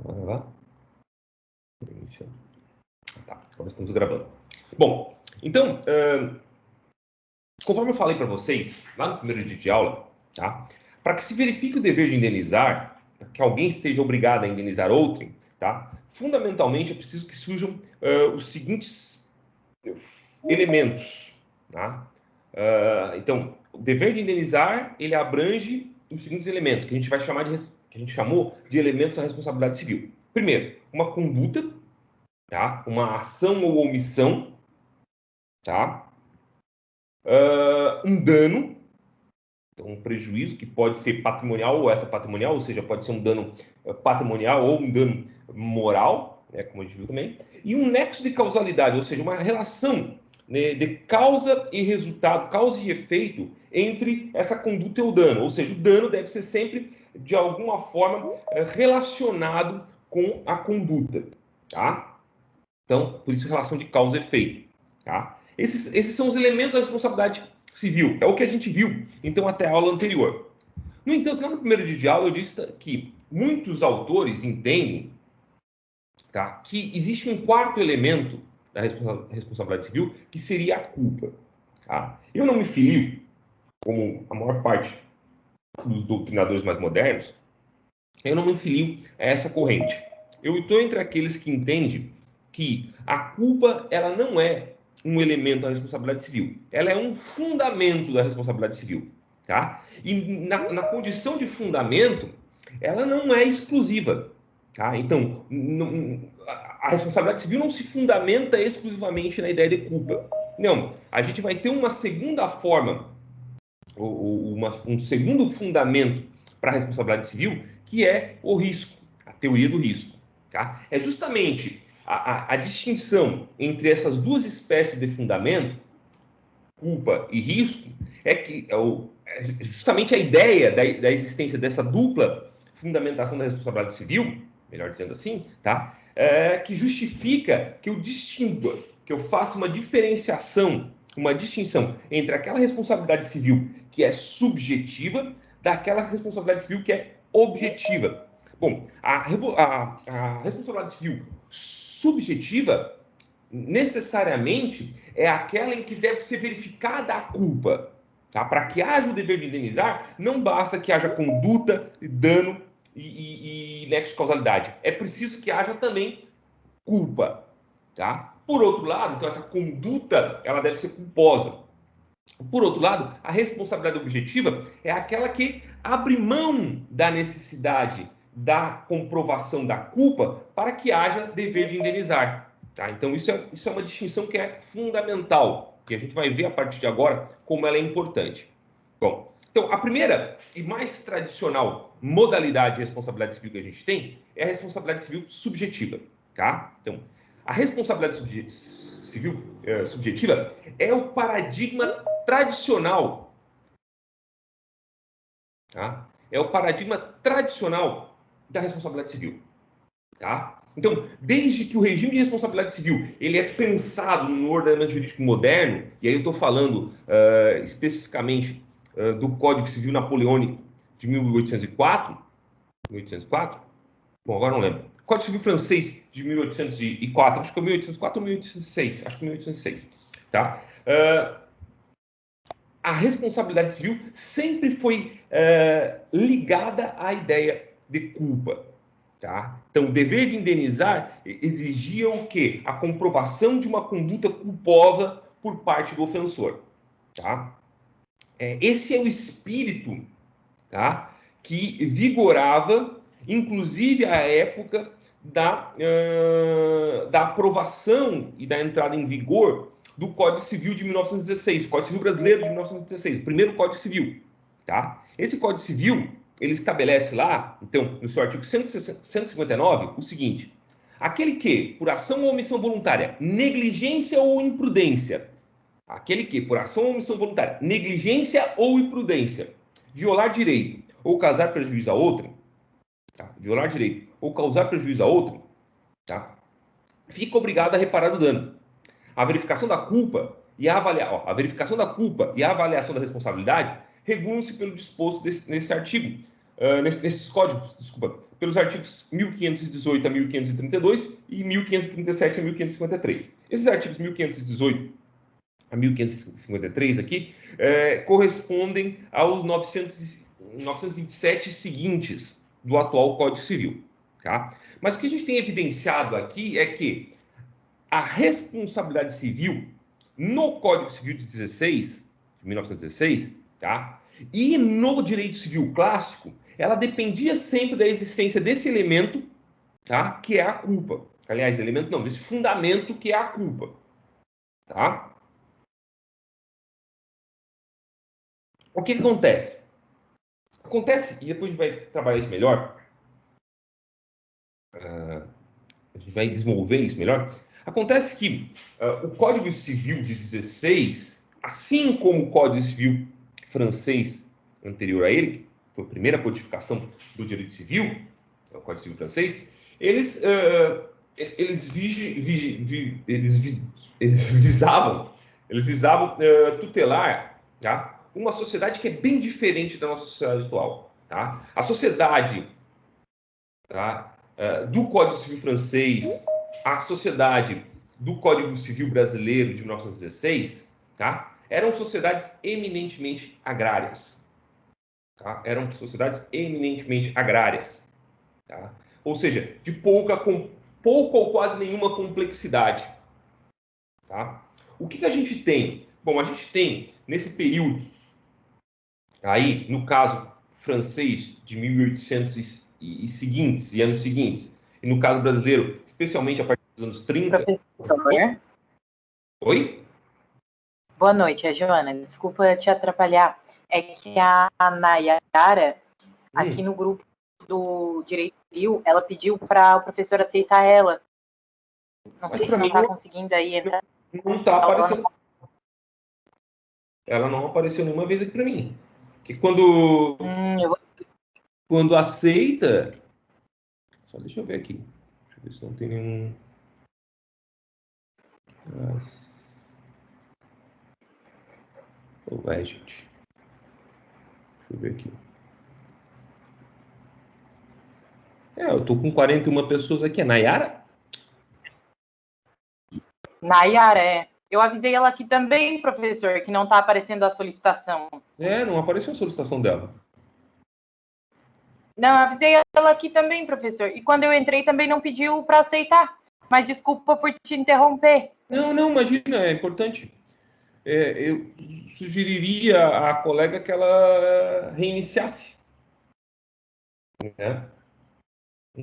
Vai lá. Inicia. Tá, agora estamos gravando. Bom, então, conforme eu falei para vocês, lá no primeiro dia de aula, tá? Para que se verifique o dever de indenizar, que alguém esteja obrigado a indenizar outrem, tá? Fundamentalmente é preciso que surjam os seguintes elementos, tá? Então, o dever de indenizar, ele abrange os seguintes elementos, que a gente vai chamar que a gente chamou de elementos da responsabilidade civil. Primeiro, uma conduta, tá? Uma ação ou omissão, tá? Um dano, então um prejuízo que pode ser patrimonial ou extrapatrimonial, ou seja, pode ser um dano patrimonial ou um dano moral, né, como a gente viu também, e um nexo de causalidade, ou seja, uma relação, né, de causa e resultado, causa e efeito entre essa conduta e o dano, ou seja, o dano deve ser sempre de alguma forma relacionado com a conduta, tá? Então, por isso relação de causa e efeito, tá? Esses são os elementos da responsabilidade civil, é o que a gente viu, então, até a aula anterior. No entanto, lá no primeiro dia de aula, eu disse que muitos autores entendem, tá, que existe um quarto elemento da responsabilidade civil, que seria a culpa. Tá? Eu não me filio, como a maior parte dos doutrinadores mais modernos, eu não me filio a essa corrente. Eu estou entre aqueles que entendem que a culpa ela não é um elemento da responsabilidade civil, ela é um fundamento da responsabilidade civil. Tá? E na condição de fundamento, ela não é exclusiva. Tá? Então, a responsabilidade civil não se fundamenta exclusivamente na ideia de culpa. Não, a gente vai ter uma segunda forma, um segundo fundamento para a responsabilidade civil, que é o risco, a teoria do risco. Tá? É justamente a distinção entre essas duas espécies de fundamento, culpa e risco, é justamente a ideia da existência dessa dupla fundamentação da responsabilidade civil, melhor dizendo assim, tá? Que justifica que eu distingua, que eu faça uma diferenciação, uma distinção entre aquela responsabilidade civil que é subjetiva daquela responsabilidade civil que é objetiva. Bom, a responsabilidade civil subjetiva necessariamente é aquela em que deve ser verificada a culpa. Tá? Para que haja o dever de indenizar, não basta que haja conduta, dano e nexo de causalidade. É preciso que haja também culpa. Tá? Por outro lado, então essa conduta ela deve ser culposa. Por outro lado, a responsabilidade objetiva é aquela que abre mão da necessidade da comprovação da culpa para que haja dever de indenizar. Tá? Então, isso é uma distinção que é fundamental, que a gente vai ver a partir de agora como ela é importante. Bom, então, a primeira e mais tradicional modalidade de responsabilidade civil que a gente tem é a responsabilidade civil subjetiva. Tá? Então, a responsabilidade civil subjetiva é o paradigma tradicional. Tá? É o paradigma tradicional da responsabilidade civil. Tá? Então, desde que o regime de responsabilidade civil ele é pensado no ordenamento jurídico moderno, e aí eu estou falando especificamente do Código Civil Napoleônico de 1804, 1804, bom, agora não lembro. Código Civil francês de 1804, acho que é 1804 ou 1806, acho que é 1806, tá? A responsabilidade civil sempre foi ligada à ideia de culpa. Tá? Então, o dever de indenizar exigia o quê? A comprovação de uma conduta culposa por parte do ofensor. Tá? Esse é o espírito, tá? Que vigorava, inclusive, à época da aprovação e da entrada em vigor do Código Civil de 1916, Código Civil Brasileiro de 1916, o primeiro Código Civil. Tá? Esse Código Civil ele estabelece lá, então, no seu artigo 159, o seguinte: aquele que, por ação ou omissão voluntária, negligência ou imprudência, aquele que, por ação ou omissão voluntária, negligência ou imprudência, violar direito ou causar prejuízo a outrem, tá? Violar direito ou causar prejuízo a outrem, tá? Fica obrigado a reparar o dano. A verificação da culpa e a a verificação da culpa e a avaliação da responsabilidade regulam-se pelo disposto nesse artigo, nesses códigos, desculpa, pelos artigos 1518 a 1532 e 1537 a 1553. Esses artigos 1518 a 1553 aqui correspondem aos 927 seguintes do atual Código Civil. Tá? Mas o que a gente tem evidenciado aqui é que a responsabilidade civil no Código Civil de 1916, tá? E no direito civil clássico, ela dependia sempre da existência desse elemento, tá? Que é a culpa. Aliás, elemento não, desse fundamento que é a culpa. Tá? O que acontece? Acontece, e depois a gente vai trabalhar isso melhor, a gente vai desenvolver isso melhor. Acontece que o Código Civil de 16, assim como o Código Civil francês anterior a ele, que foi a primeira codificação do direito civil, o Código Civil francês, eles visavam tutelar, tá? Uma sociedade que é bem diferente da nossa sociedade atual. Tá? A sociedade, tá, do Código Civil francês, a sociedade do Código Civil brasileiro de 1916, tá? Eram sociedades eminentemente agrárias. Tá? Eram sociedades eminentemente agrárias. Tá? Ou seja, de pouca ou quase nenhuma complexidade. Tá? O que a gente tem? Bom, a gente tem, nesse período, aí, no caso francês, de 1800 e seguintes, e anos seguintes, e no caso brasileiro, especialmente a partir dos anos 30... Professor? Oi? Boa noite, é Joana. Desculpa te atrapalhar. É que a Nayara, aqui no grupo do Direito Civil, ela pediu para o professor aceitar ela. Não sei se não está conseguindo aí entrar. Não está aparecendo. Ela não apareceu nenhuma vez aqui para mim. Que quando aceita... Só deixa eu ver aqui. Deixa eu ver se não tem nenhum... Ué, gente. Deixa eu ver aqui. Eu tô com 41 pessoas aqui. É Nayara? Nayara, é. Eu avisei ela aqui também, professor, que não está aparecendo a solicitação. Não apareceu a solicitação dela. Não, eu avisei ela aqui também, professor. E quando eu entrei também não pediu para aceitar. Mas desculpa por te interromper. Não, imagina, é importante. Eu sugeriria à colega que ela reiniciasse. Né?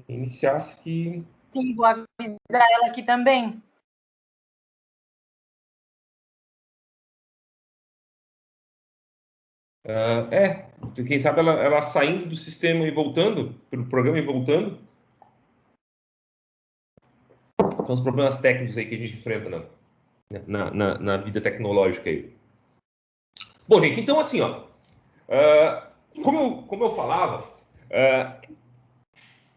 Reiniciasse que... Sim, vou avisar ela aqui também. Quem sabe ela saindo do sistema e voltando, pelo programa e voltando. São os problemas técnicos aí que a gente enfrenta na vida tecnológica aí. Bom, gente, então assim, ó, como eu falava,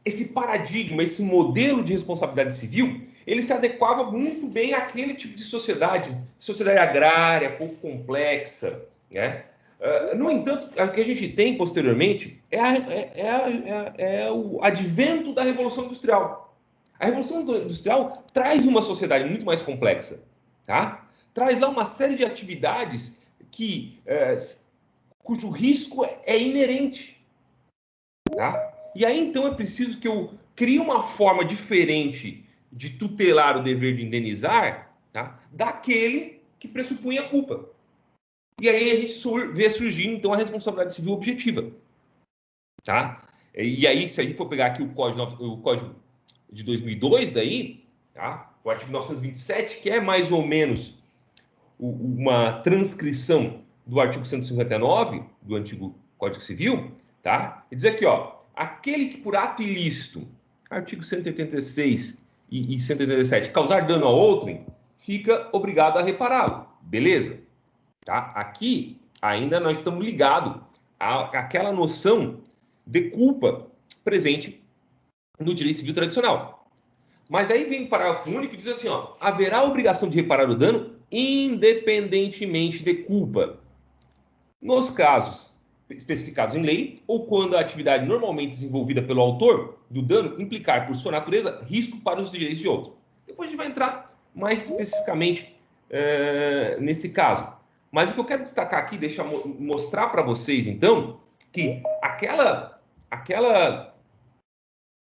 esse paradigma, esse modelo de responsabilidade civil, ele se adequava muito bem àquele tipo de sociedade agrária, pouco complexa, né? No entanto, o que a gente tem posteriormente é o advento da Revolução Industrial. A Revolução Industrial traz uma sociedade muito mais complexa, tá? Traz lá uma série de atividades cujo risco é inerente, tá? E aí, então, é preciso que eu crie uma forma diferente de tutelar o dever de indenizar, tá? Daquele que pressupunha a culpa. E aí a gente vê surgindo, então, a responsabilidade civil objetiva. Tá? E aí, se a gente for pegar aqui o código de 2002, daí, tá? O artigo 927, que é mais ou menos uma transcrição do artigo 159 do antigo Código Civil, tá? E diz aqui, ó, aquele que por ato ilícito, artigo 186 e 187, causar dano a outrem, fica obrigado a repará-lo. Beleza? Tá? Aqui, ainda nós estamos ligados àquela noção de culpa presente no direito civil tradicional. Mas daí vem o parágrafo único e diz assim, ó, haverá obrigação de reparar o dano independentemente de culpa. Nos casos especificados em lei, ou quando a atividade normalmente desenvolvida pelo autor do dano implicar, por sua natureza, risco para os direitos de outro. Depois a gente vai entrar mais especificamente nesse caso. Mas o que eu quero destacar aqui, mostrar para vocês, então, que aquela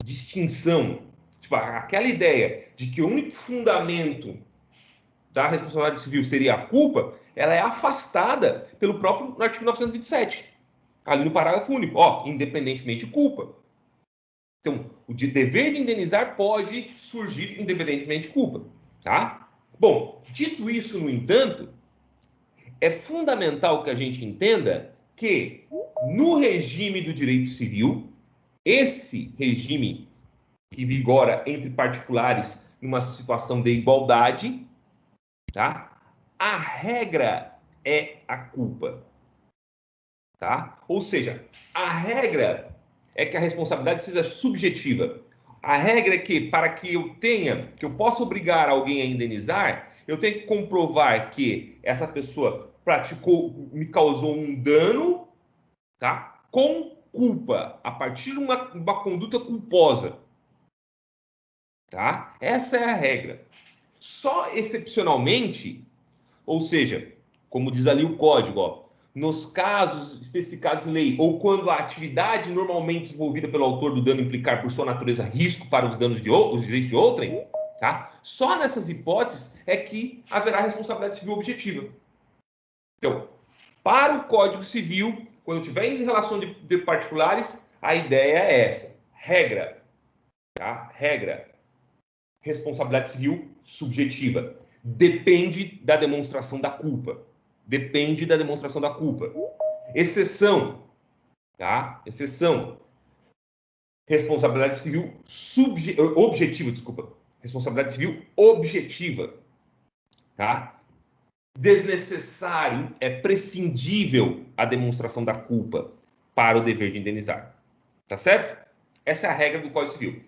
distinção, tipo, aquela ideia de que o único fundamento da responsabilidade civil seria a culpa, ela é afastada pelo próprio artigo 927, ali no parágrafo único, independentemente de culpa. Então, o dever de indenizar pode surgir independentemente de culpa, tá? Bom, dito isso, no entanto, é fundamental que a gente entenda que no regime do direito civil, esse regime que vigora entre particulares numa situação de igualdade, tá? A regra é a culpa, tá? Ou seja, a regra é que a responsabilidade seja subjetiva. A regra é que, para que eu possa obrigar alguém a indenizar, eu tenho que comprovar que essa pessoa me causou um dano, tá? Com culpa, a partir de uma conduta culposa, tá? Essa é a regra. Só excepcionalmente, ou seja, como diz ali o código, nos casos especificados em lei, ou quando a atividade normalmente desenvolvida pelo autor do dano implicar por sua natureza risco para os danos os direitos de outrem, tá? Só nessas hipóteses é que haverá responsabilidade civil objetiva. Então, para o Código Civil, quando tiver em relação de particulares, a ideia é essa. Regra, tá? Regra. Responsabilidade civil subjetiva. Depende da demonstração da culpa. Depende da demonstração da culpa. Exceção, tá? Exceção. Responsabilidade civil objetiva, desculpa. Responsabilidade civil objetiva, tá? Desnecessário, é prescindível a demonstração da culpa para o dever de indenizar. Tá certo? Essa é a regra do Código Civil.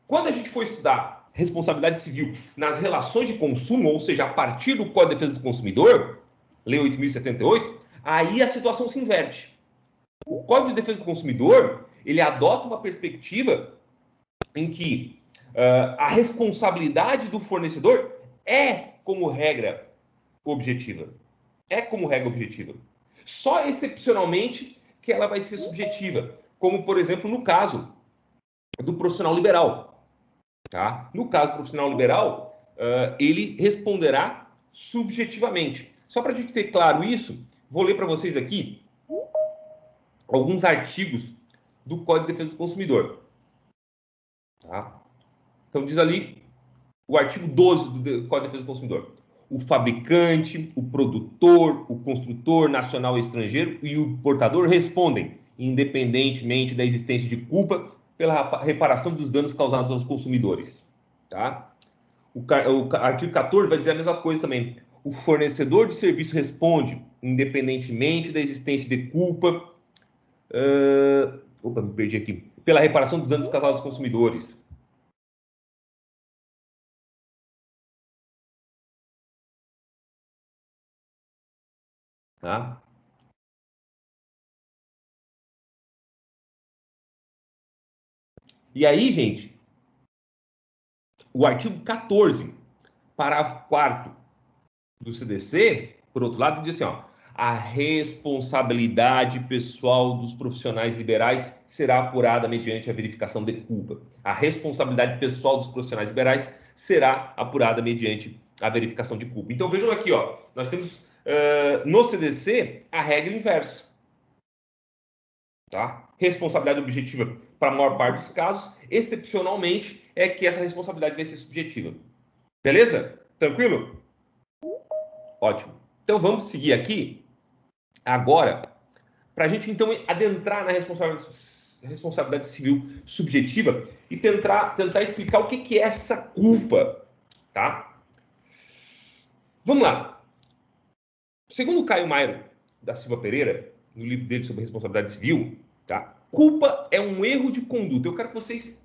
Quando a gente for estudar responsabilidade civil nas relações de consumo, ou seja, a partir do Código de Defesa do Consumidor, Lei 8.078, aí a situação se inverte. O Código de Defesa do Consumidor, ele adota uma perspectiva em que a responsabilidade do fornecedor é como regra objetiva. É como regra objetiva. Só excepcionalmente que ela vai ser subjetiva, como, por exemplo, no caso do profissional liberal. Tá? No caso do profissional liberal, ele responderá subjetivamente. Só para a gente ter claro isso, vou ler para vocês aqui alguns artigos do Código de Defesa do Consumidor. Tá? Então, diz ali o artigo 12 do Código de Defesa do Consumidor. O fabricante, o produtor, o construtor nacional e estrangeiro e o importador respondem, independentemente da existência de culpa, pela reparação dos danos causados aos consumidores. Tá? O artigo 14 vai dizer a mesma coisa também. O fornecedor de serviço responde, independentemente da existência de culpa... me perdi aqui. Pela reparação dos danos causados aos consumidores. Tá? E aí, gente, o artigo 14, parágrafo 4º do CDC, por outro lado, diz assim, a responsabilidade pessoal dos profissionais liberais será apurada mediante a verificação de culpa. A responsabilidade pessoal dos profissionais liberais será apurada mediante a verificação de culpa. Então, vejam aqui, nós temos no CDC a regra inversa. Tá? Responsabilidade objetiva para a maior parte dos casos, excepcionalmente, é que essa responsabilidade vai ser subjetiva. Beleza? Tranquilo? Ótimo. Então, vamos seguir aqui, agora, para a gente, então, adentrar na responsabilidade civil subjetiva e tentar explicar o que é essa culpa, tá? Vamos lá. Segundo Caio Mairo da Silva Pereira, no livro dele sobre responsabilidade civil, tá? Culpa é um erro de conduta. Eu quero que vocês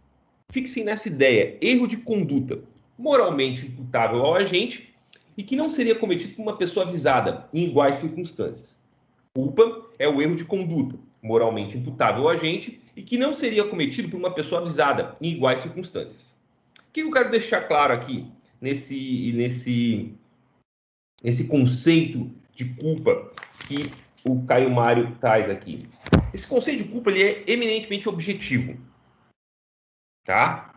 fixem nessa ideia. Erro de conduta moralmente imputável ao agente e que não seria cometido por uma pessoa avisada em iguais circunstâncias. Culpa é o erro de conduta. moralmente imputável ao agente e que não seria cometido por uma pessoa avisada em iguais circunstâncias. O que eu quero deixar claro aqui nesse conceito de culpa que o Caio Mário traz aqui? Esse conceito de culpa ele é eminentemente objetivo, tá?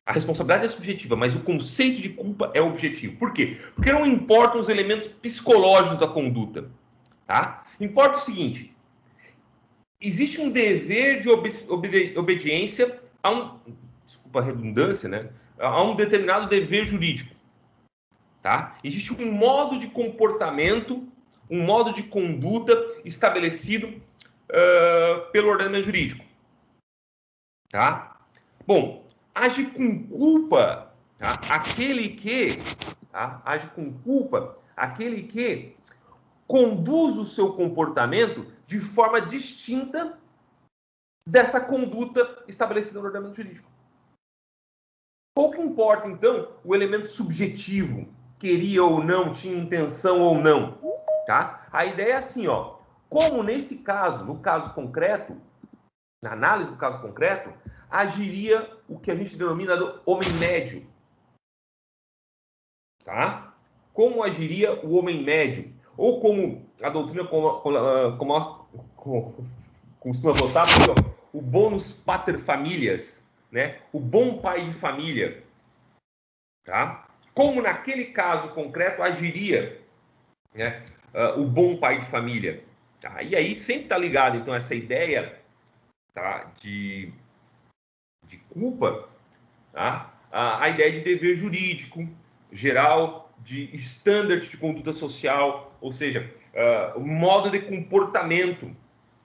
A responsabilidade é subjetiva, mas o conceito de culpa é objetivo. Por quê? Porque não importam os elementos psicológicos da conduta, tá? Importa o seguinte: existe um dever de obediência a desculpa a redundância, né? A um determinado dever jurídico, tá? Existe um modo de comportamento, um modo de conduta estabelecido pelo ordenamento jurídico, tá? Bom, age com culpa, tá? Aquele que, tá? Age com culpa, aquele que conduz o seu comportamento de forma distinta dessa conduta estabelecida no ordenamento jurídico. Pouco importa, então, o elemento subjetivo, queria ou não, tinha intenção ou não, tá? A ideia é assim, ó, como nesse caso, no caso concreto, na análise do caso concreto, agiria o que a gente denomina de homem médio, tá? Como agiria o homem médio? Ou como a doutrina costuma botar, o bonus pater familias, né? O bom pai de família, tá? Como naquele caso concreto agiria, né, o bom pai de família, tá? E aí sempre está ligado, então, essa ideia, tá, de culpa, tá? A ideia de dever jurídico geral, de standard de conduta social, ou seja, o modo de comportamento,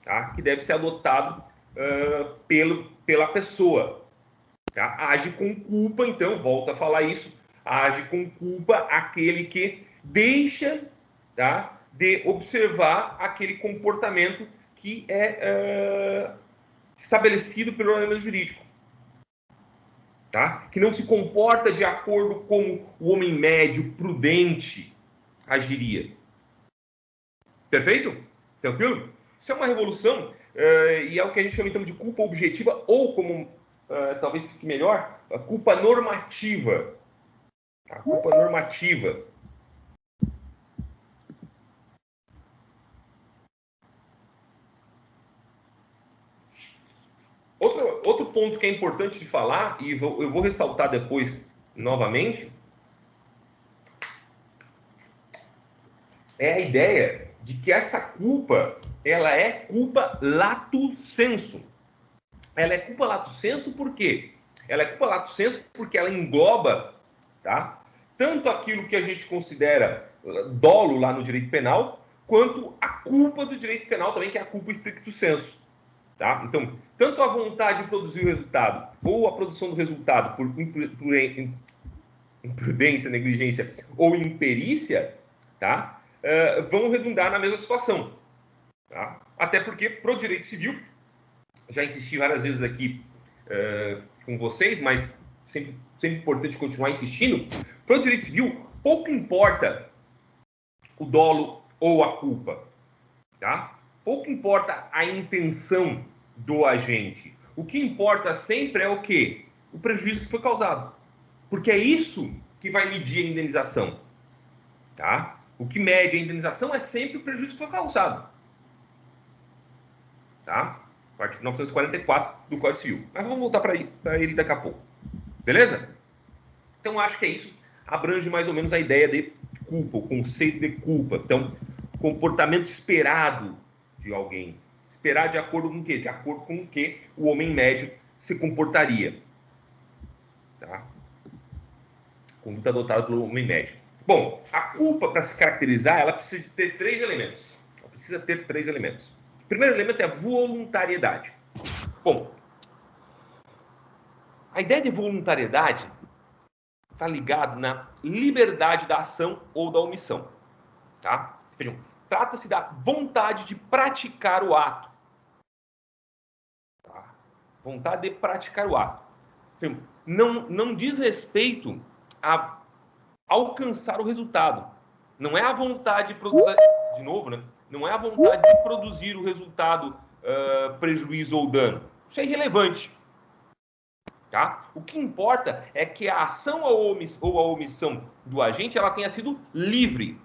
tá, que deve ser adotado pela pessoa. Tá? Age com culpa, então, volto a falar isso, age com culpa aquele que deixa, tá, de observar aquele comportamento que é estabelecido pelo ordenamento jurídico. Tá? Que não se comporta de acordo com o homem médio, prudente, agiria. Perfeito? Tranquilo? Isso é uma revolução e é o que a gente chama então de culpa objetiva ou, como talvez fique melhor, a culpa normativa. A culpa normativa. Outro ponto que é importante de falar, e eu vou ressaltar depois novamente, é a ideia de que essa culpa, ela é culpa lato sensu. Ela é culpa lato sensu por quê? Ela é culpa lato sensu porque ela engloba, tá, tanto aquilo que a gente considera dolo lá no direito penal, quanto a culpa do direito penal também, que é a culpa stricto sensu. Tá? Então, tanto a vontade de produzir o resultado ou a produção do resultado por imprudência, negligência ou imperícia, tá? Vão redundar na mesma situação. Tá? Até porque, para o direito civil, já insisti várias vezes aqui com vocês, mas sempre importante continuar insistindo, para o direito civil, pouco importa o dolo ou a culpa. Tá? Pouco importa a intenção do agente. O que importa sempre é o quê? O prejuízo que foi causado. Porque é isso que vai medir a indenização. Tá? O que mede a indenização é sempre o prejuízo que foi causado. Tá? O artigo 944 do Código Civil. Mas vamos voltar para ele daqui a pouco. Beleza? Então, acho que é isso. Abrange mais ou menos a ideia de culpa, o conceito de culpa. Então, comportamento esperado de alguém. Esperar de acordo com o quê? De acordo com o que o homem médio se comportaria. Tá? Conduta adotada pelo homem médio. Bom, a culpa, para se caracterizar, ela precisa de ter três elementos. Ela precisa ter três elementos. O primeiro elemento é a voluntariedade. Bom, a ideia de voluntariedade está ligada na liberdade da ação ou da omissão. Tá? Vejam, trata-se da vontade de praticar o ato. Tá? Vontade de praticar o ato. Não diz respeito a alcançar o resultado. Não é a vontade de produzir, de novo, né? Não é a vontade de produzir o resultado prejuízo ou dano. Isso é irrelevante. Tá? O que importa é que a ação ou a omissão do agente ela tenha sido livre.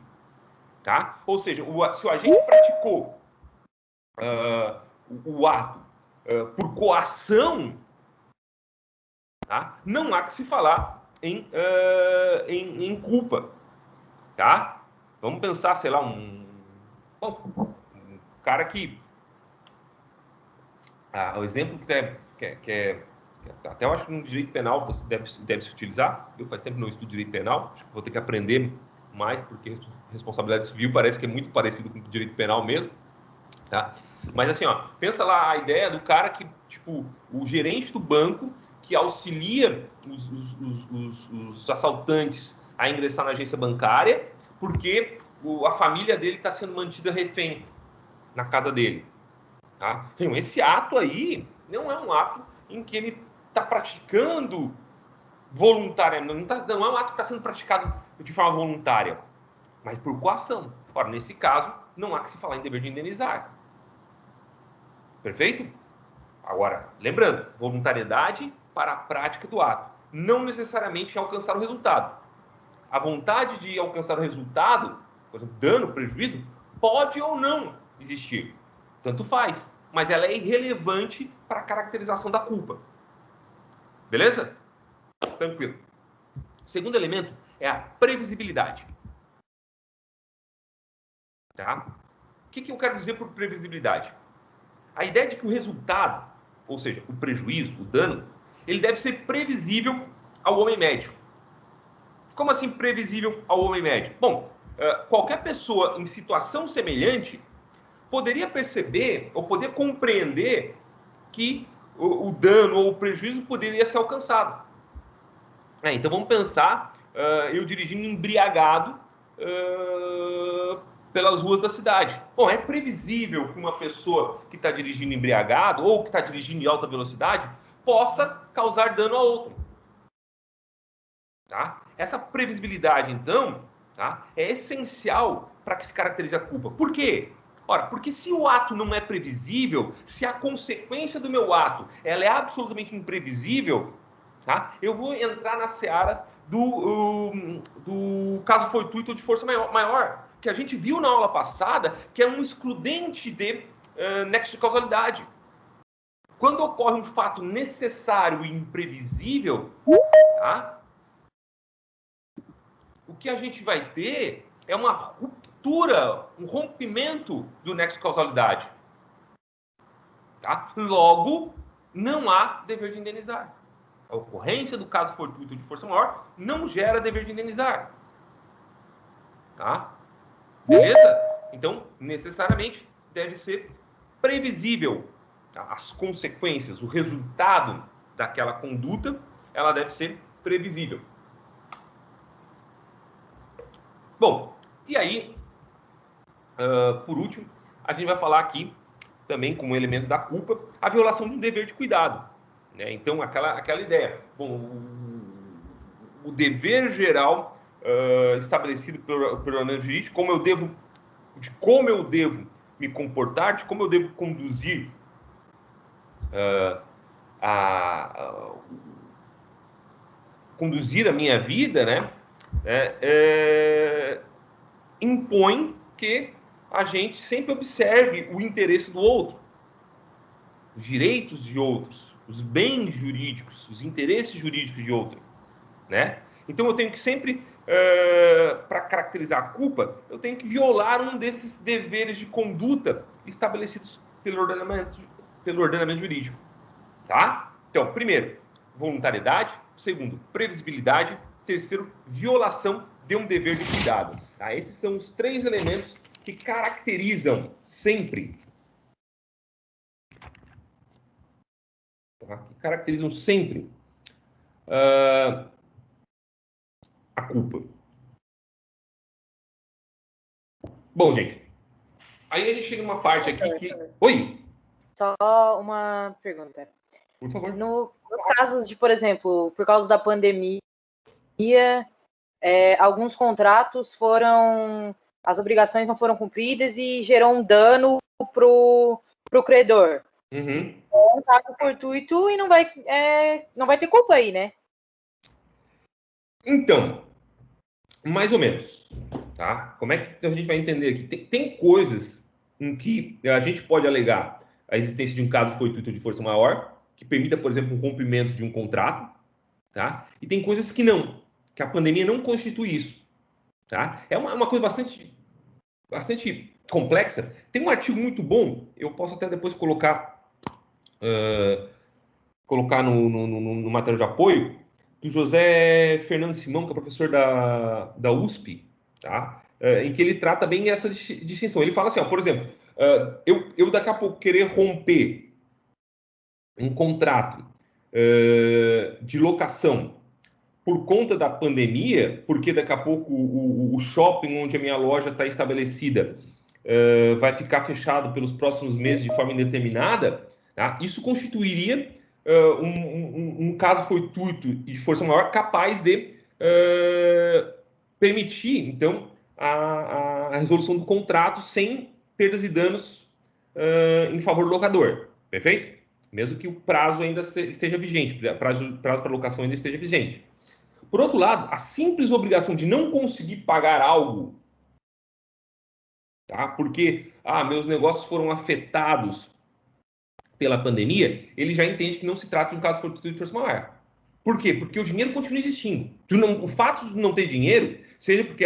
Tá? Ou seja, se o agente praticou o ato por coação, tá? Não há que se falar em culpa. Tá? Vamos pensar, sei lá, um cara que... o exemplo que até eu acho que no direito penal você deve se utilizar. Eu faz tempo que não estudo direito penal, acho que vou ter que aprender mais, porque responsabilidade civil parece que é muito parecido com o direito penal mesmo. Tá? Mas assim, ó, pensa lá a ideia do cara que, tipo, o gerente do banco que auxilia os assaltantes a ingressar na agência bancária, porque a família dele está sendo mantida refém na casa dele. Tá? Então, esse ato aí não é um ato em que ele está praticando voluntariamente, não é um ato que está sendo praticado de forma voluntária, mas por coação. Ora, nesse caso, não há que se falar em dever de indenizar. Perfeito? Agora, lembrando, voluntariedade para a prática do ato, não necessariamente alcançar o resultado. A vontade de alcançar o resultado, por exemplo, dano, prejuízo, pode ou não existir. Tanto faz, mas ela é irrelevante para a caracterização da culpa. Beleza? Tranquilo. Segundo elemento é a previsibilidade. Tá? O que eu quero dizer por previsibilidade? A ideia de que o resultado, ou seja, o prejuízo, o dano, ele deve ser previsível ao homem médio. Como assim previsível ao homem médio? Bom, qualquer pessoa em situação semelhante poderia perceber ou poderia compreender que o dano ou o prejuízo poderia ser alcançado. Então vamos pensar eu dirigindo embriagado pelas ruas da cidade. Bom, é previsível que uma pessoa que está dirigindo embriagado ou que está dirigindo em alta velocidade possa causar dano a outro. Tá? Essa previsibilidade, então, tá, é essencial para que se caracterize a culpa. Por quê? Ora, porque se o ato não é previsível, se a consequência do meu ato ela é absolutamente imprevisível, tá, eu vou entrar na seara do caso fortuito de força maior, que a gente viu na aula passada, que é um excludente de nexo de causalidade. Quando ocorre um fato necessário e imprevisível, tá, o que a gente vai ter é uma ruptura, um rompimento do nexo de causalidade. Tá? Logo, não há dever de indenizar. A ocorrência do caso fortuito de força maior não gera dever de indenizar. Tá? Beleza? Então, necessariamente, deve ser previsível. Tá? As consequências, o resultado daquela conduta, ela deve ser previsível. Bom, e aí, por último, a gente vai falar aqui, também como elemento da culpa, a violação de um dever de cuidado. Né? Então, aquela ideia. Bom, o dever geral estabelecido pelo ordenamento jurídico, de como eu devo me comportar, de como eu devo conduzir conduzir a minha vida, né? Impõe que a gente sempre observe o interesse do outro, os direitos de outros, os bens jurídicos, os interesses jurídicos de outro, né? Então eu tenho que sempre, para caracterizar a culpa, eu tenho que violar um desses deveres de conduta estabelecidos pelo ordenamento jurídico, tá? Então, primeiro, voluntariedade. Segundo, previsibilidade. Terceiro, violação de um dever de cuidado. Tá? Esses são os 3 elementos que caracterizam sempre, a culpa. Bom, gente, aí a gente chega numa parte aqui que... Oi? Só uma pergunta. Por favor. Nos casos de, por exemplo, por causa da pandemia, alguns contratos as obrigações não foram cumpridas e gerou um dano pro pro credor. Uhum. É um caso fortuito e não vai ter culpa aí, né? Então, mais ou menos, tá? Como é que a gente vai entender aqui? Tem coisas em que a gente pode alegar a existência de um caso fortuito de força maior, que permita, por exemplo, um rompimento de um contrato, tá? E tem coisas que não, que a pandemia não constitui isso, tá? É uma coisa bastante complexa. Tem um artigo muito bom, eu posso até depois colocar no material de apoio, do José Fernando Simão, que é professor da USP, tá? Em que ele trata bem essa distinção. Ele fala assim, ó, por exemplo, eu daqui a pouco querer romper um contrato de locação por conta da pandemia, porque daqui a pouco o shopping onde a minha loja está estabelecida vai ficar fechado pelos próximos meses de forma indeterminada, tá? Isso constituiria um caso fortuito e de força maior capaz de permitir, então, a resolução do contrato sem perdas e danos em favor do locador. Perfeito? Mesmo que o prazo ainda esteja vigente, prazo para locação ainda esteja vigente. Por outro lado, a simples obrigação de não conseguir pagar algo, tá? Porque meus negócios foram afetados pela pandemia, ele já entende que não se trata de um caso fortuito de força maior. Por quê? Porque o dinheiro continua existindo. O fato de não ter dinheiro, seja porque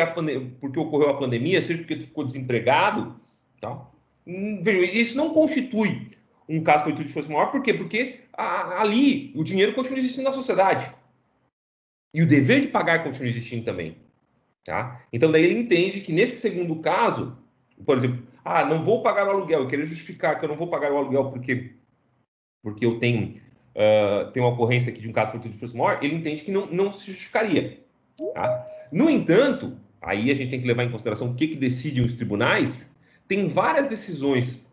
ocorreu a pandemia, seja porque tu ficou desempregado, tá? Isso não constitui um caso fortuito de força maior. Por quê? Porque ali o dinheiro continua existindo na sociedade. E o dever de pagar continua existindo também. Tá? Então, daí ele entende que nesse segundo caso, por exemplo, não vou pagar o aluguel, eu queria justificar que eu não vou pagar o aluguel porque eu tenho uma ocorrência aqui de um caso fortuito de força maior, ele entende que não se justificaria. Tá? No entanto, aí a gente tem que levar em consideração o que decidem os tribunais. Tem várias decisões,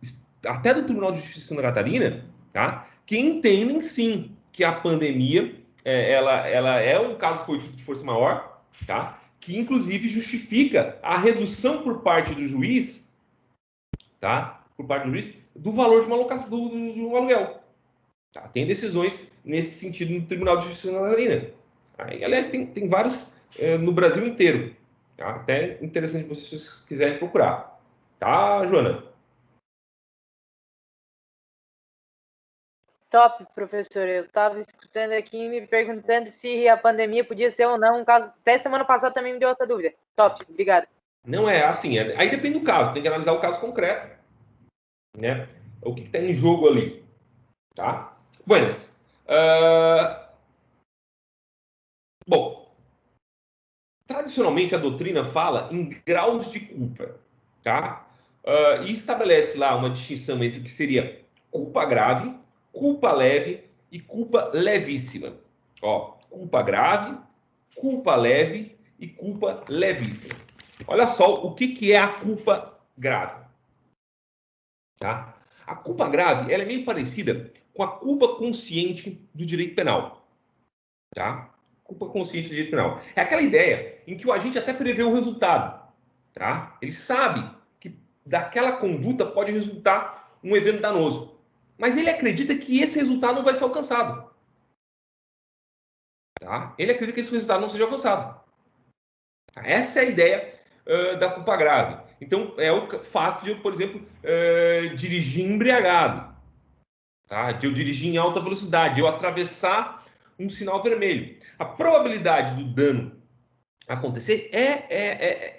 até do Tribunal de Justiça de Santa Catarina, tá? Que entendem sim que a pandemia ela é um caso fortuito de força maior, tá? Que inclusive justifica a redução por parte do juiz, tá? Por parte do juiz, do valor de uma locação de um aluguel. Tá? Tem decisões nesse sentido no Tribunal de Justiça de Santa Catarina. Aí, aliás, tem vários no Brasil inteiro. Tá? Até interessante se vocês quiserem procurar. Tá, Joana? Top, professor. Eu estava escutando aqui e me perguntando se a pandemia podia ser ou não um caso. Até semana passada também me deu essa dúvida. Top, obrigado. Não é assim. Aí depende do caso. Tem que analisar o caso concreto, né? O que está em jogo ali. Tá? Buenas. Bom, tradicionalmente a doutrina fala em graus de culpa, tá? E estabelece lá uma distinção entre o que seria culpa grave, culpa leve e culpa levíssima. Ó, culpa grave, culpa leve e culpa levíssima. Olha só o que é a culpa grave, tá? A culpa grave, ela é meio parecida com a culpa consciente do direito penal, tá? Culpa consciente do direito penal. É aquela ideia em que o agente até prevê o resultado, tá? Ele sabe que daquela conduta pode resultar um evento danoso, mas ele acredita que esse resultado não vai ser alcançado, tá? Ele acredita que esse resultado não seja alcançado. Essa é a ideia da culpa grave. Então, é o fato de eu, por exemplo, dirigir embriagado, tá? De eu dirigir em alta velocidade, de eu atravessar um sinal vermelho. A probabilidade do dano acontecer é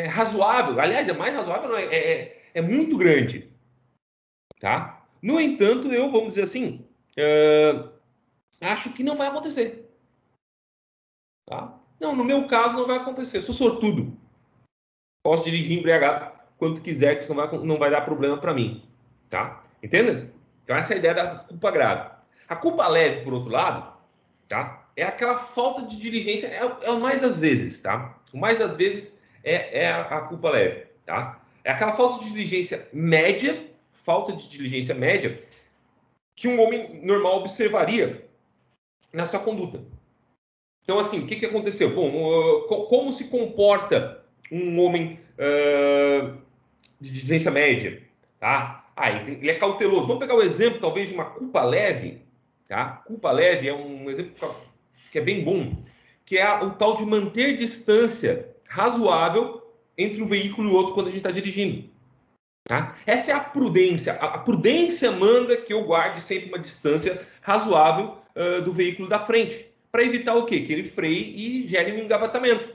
razoável. Aliás, é mais razoável, não é muito grande. Tá? No entanto, eu, vamos dizer assim, acho que não vai acontecer. Tá? Não, no meu caso não vai acontecer. Sou sortudo. Posso dirigir embriagado quanto quiser, que isso não vai dar problema para mim. Tá? Entende? Então, essa é a ideia da culpa grave. A culpa leve, por outro lado, tá? É aquela falta de diligência, é o mais das vezes, tá? O mais das vezes é a culpa leve, tá? É aquela falta de diligência média, que um homem normal observaria na sua conduta. Então, assim, o que aconteceu? Bom, como se comporta um homem de diligência média? tá? Ele é cauteloso. Vamos pegar o exemplo, talvez, de uma culpa leve, tá? Culpa leve é um exemplo que é bem bom, que é o tal de manter distância razoável entre um veículo e o outro quando a gente está dirigindo. Tá? Essa é a prudência. A prudência manda que eu guarde sempre uma distância razoável do veículo da frente, para evitar o quê? Que ele freie e gere um engavetamento,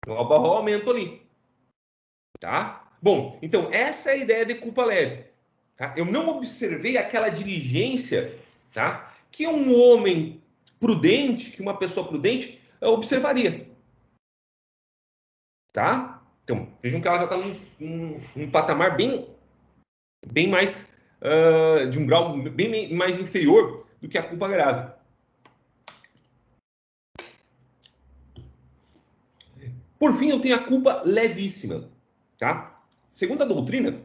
um abarroamento ali. Tá? Bom, então essa é a ideia de culpa leve. Tá? Eu não observei aquela diligência, tá? Que um homem prudente, que uma pessoa prudente observaria. Tá? Então, vejam que ela já está num patamar bem mais, de um grau bem mais inferior do que a culpa grave. Por fim, eu tenho a culpa levíssima. Tá? Segundo a doutrina,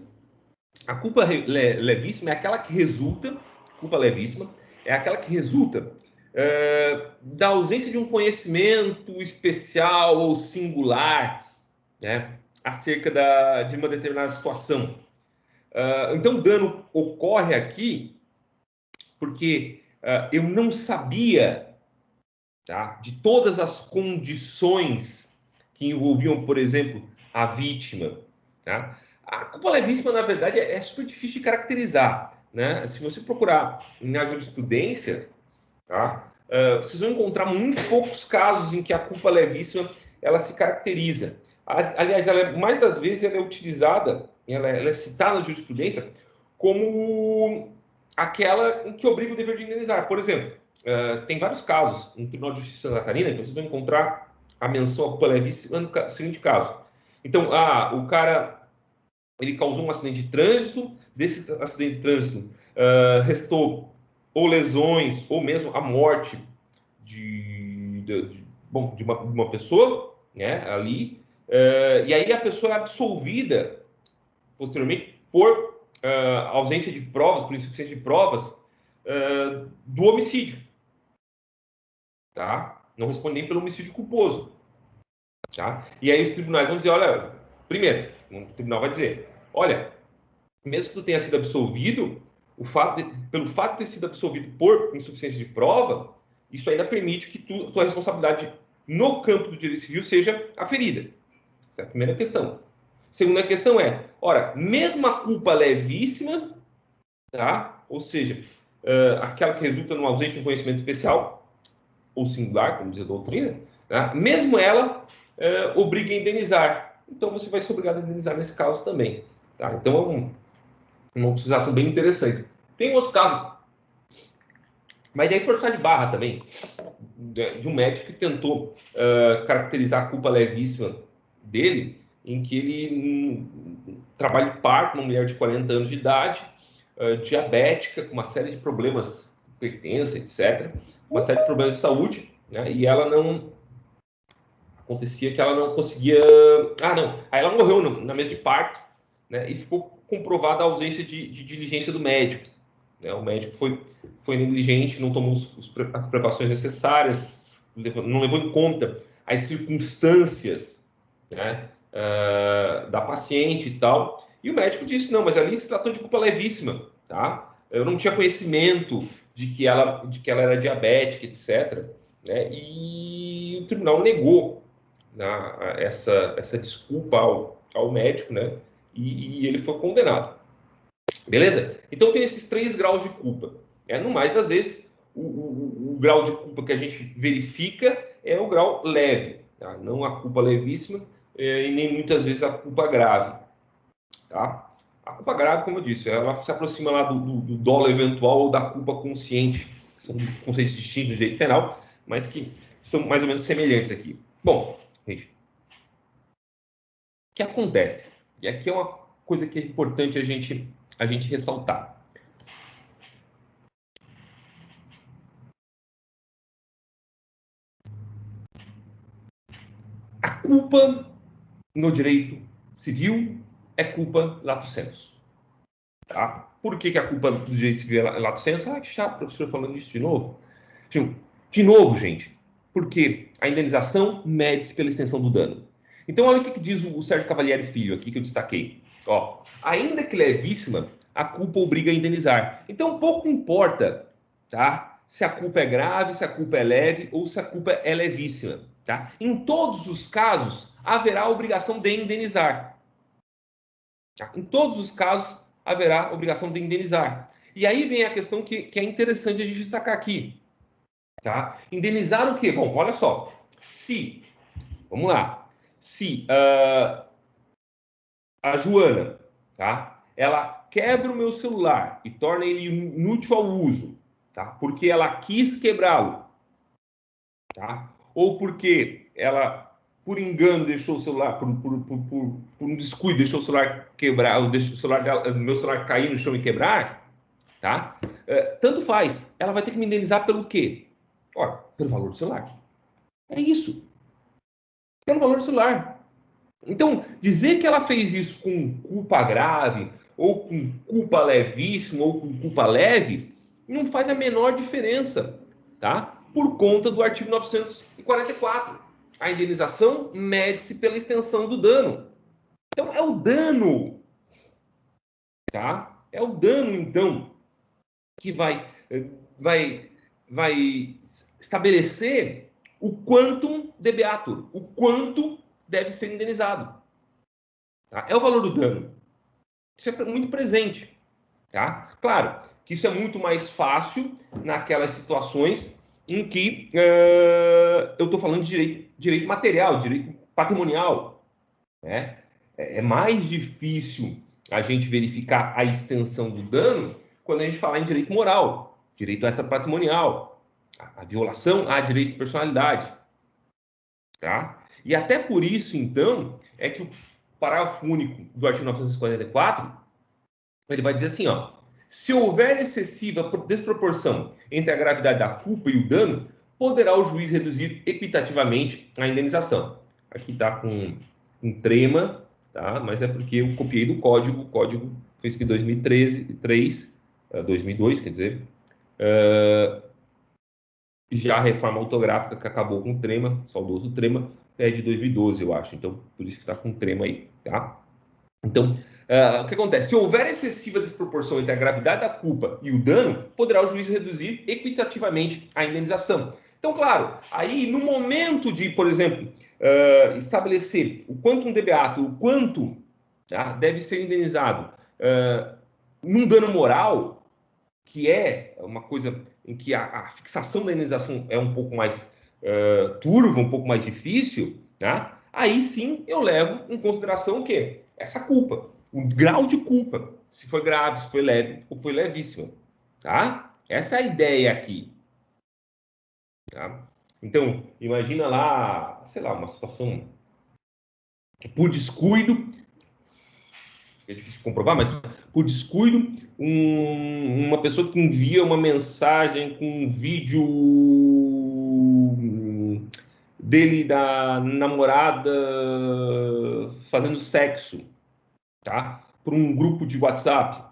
a culpa levíssima é aquela que resulta, culpa levíssima, é aquela que resulta da ausência de um conhecimento especial ou singular, né, acerca de uma determinada situação. Então, o dano ocorre aqui porque eu não sabia, tá, de todas as condições que envolviam, por exemplo, a vítima. Tá? A culpa levíssima, na verdade, é super difícil de caracterizar. Né? Se você procurar na jurisprudência, tá, vocês vão encontrar muito poucos casos em que a culpa levíssima ela se caracteriza. Aliás, mais das vezes ela é utilizada, ela é citada na jurisprudência como aquela em que obriga o dever de indenizar. Por exemplo, tem vários casos no Tribunal de Justiça de Santa Catarina que vocês vão encontrar a menção à culpa levíssima no seguinte caso. Então, o cara ele causou um acidente de trânsito, desse acidente de trânsito restou ou lesões ou mesmo a morte de uma pessoa, né, ali, e aí a pessoa é absolvida posteriormente por ausência de provas, por insuficiência de provas do homicídio, tá? Não responde nem pelo homicídio culposo, tá? E aí os tribunais vão dizer, olha, primeiro, o tribunal vai dizer, olha, mesmo que tu tenha sido absolvido, pelo fato de ter sido absolvido por insuficiência de prova, isso ainda permite que tua responsabilidade no campo do direito civil seja aferida. Essa é a primeira questão. Segunda questão é, ora, mesmo a culpa levíssima, tá? Ou seja, aquela que resulta numa ausência de um conhecimento especial, ou singular, como diz a doutrina, tá? Mesmo ela obriga a indenizar. Então, você vai ser obrigado a indenizar nesse caso também. Tá? Então, uma utilização bem interessante. Tem outro caso, mas daí forçar de barra também, de um médico que tentou caracterizar a culpa levíssima dele, em que ele trabalha de parto numa mulher de 40 anos de idade, diabética, com uma série de problemas, hipertensa, etc., uma série de problemas de saúde, né? E ela não... Acontecia que ela não conseguia... Aí ela morreu na mesa de parto, né? E ficou comprovada a ausência de diligência do médico. Né? O médico foi negligente, não tomou as precauções necessárias, não levou em conta as circunstâncias, né, da paciente e tal. E o médico disse, não, mas ali se tratou de culpa levíssima, tá? Eu não tinha conhecimento de que ela era diabética, etc. Né? E o tribunal negou, né, essa desculpa ao médico, né? E ele foi condenado. Beleza? Então tem esses 3 graus de culpa. No mais das vezes, o grau de culpa que a gente verifica é o grau leve, tá? Não a culpa levíssima e nem muitas vezes a culpa grave. Tá? A culpa grave, como eu disse, ela se aproxima lá do dolo eventual ou da culpa consciente, que são conceitos distintos do direito penal, mas que são mais ou menos semelhantes aqui. Bom, gente, o que acontece? E aqui é uma coisa que é importante a gente ressaltar. A culpa no direito civil é culpa lato sensu. Tá? Por que a culpa do direito civil é lato sensu? Que chato, professor, falando isso de novo. De novo, gente, porque a indenização mede-se pela extensão do dano. Então, olha o que diz o Sérgio Cavalieri Filho aqui, que eu destaquei. Ó, ainda que levíssima, a culpa obriga a indenizar. Então, pouco importa, tá? Se a culpa é grave, se a culpa é leve ou se a culpa é levíssima, tá? Em todos os casos, haverá a obrigação de indenizar. Tá? Em todos os casos, haverá a obrigação de indenizar. E aí vem a questão que é interessante a gente destacar aqui, tá? Indenizar o quê? Bom, olha só. Vamos lá. Se a Joana, tá? Ela quebra o meu celular e torna ele inútil ao uso, tá? Porque ela quis quebrá-lo, tá? Ou porque ela, por engano, deixou o celular, por um descuido, deixou o celular quebrar, deixou meu celular cair no chão e quebrar, tá? Tanto faz. Ela vai ter que me indenizar pelo quê? Ora, pelo valor do celular. É isso. Pelo valor do celular. Então, dizer que ela fez isso com culpa grave, ou com culpa levíssima, ou com culpa leve, não faz a menor diferença, tá? Por conta do artigo 944. A indenização mede-se pela extensão do dano. Então, é o dano, tá? É o dano, então, que vai, vai estabelecer o quantum de beatur, o quanto deve ser indenizado. Tá? É o valor do dano. Isso é muito presente. Tá? Claro que isso é muito mais fácil naquelas situações em que eu estou falando de direito material, direito patrimonial. Né? É mais difícil a gente verificar a extensão do dano quando a gente fala em direito moral, direito extrapatrimonial, a violação a direito de personalidade. Tá? E até por isso, então, é que o parágrafo único do artigo 944, ele vai dizer assim, ó, se houver excessiva desproporção entre a gravidade da culpa e o dano, poderá o juiz reduzir equitativamente a indenização. Aqui está com trema, tá? Mas é porque eu copiei do código, o código fez que 2002, quer dizer, já a reforma ortográfica que acabou com o trema, saudoso trema, é de 2012, eu acho. Então, por isso que está com trema aí, tá? Então, o que acontece? Se houver excessiva desproporção entre a gravidade da culpa e o dano, poderá o juiz reduzir equitativamente a indenização. Então, claro, aí no momento de, por exemplo, estabelecer o quantum de beato, o quanto, tá, deve ser indenizado num dano moral, que é uma coisa em que a fixação da indenização é um pouco mais turva, um pouco mais difícil, tá? Aí sim eu levo em consideração o quê? Essa culpa, o grau de culpa, se foi grave, se foi leve ou foi levíssima, tá? Essa é a ideia aqui, tá? Então, imagina lá, sei lá, uma situação que por descuido, é difícil comprovar, mas por descuido, uma pessoa que envia uma mensagem com um vídeo dele da namorada fazendo sexo, tá? Por um grupo de WhatsApp,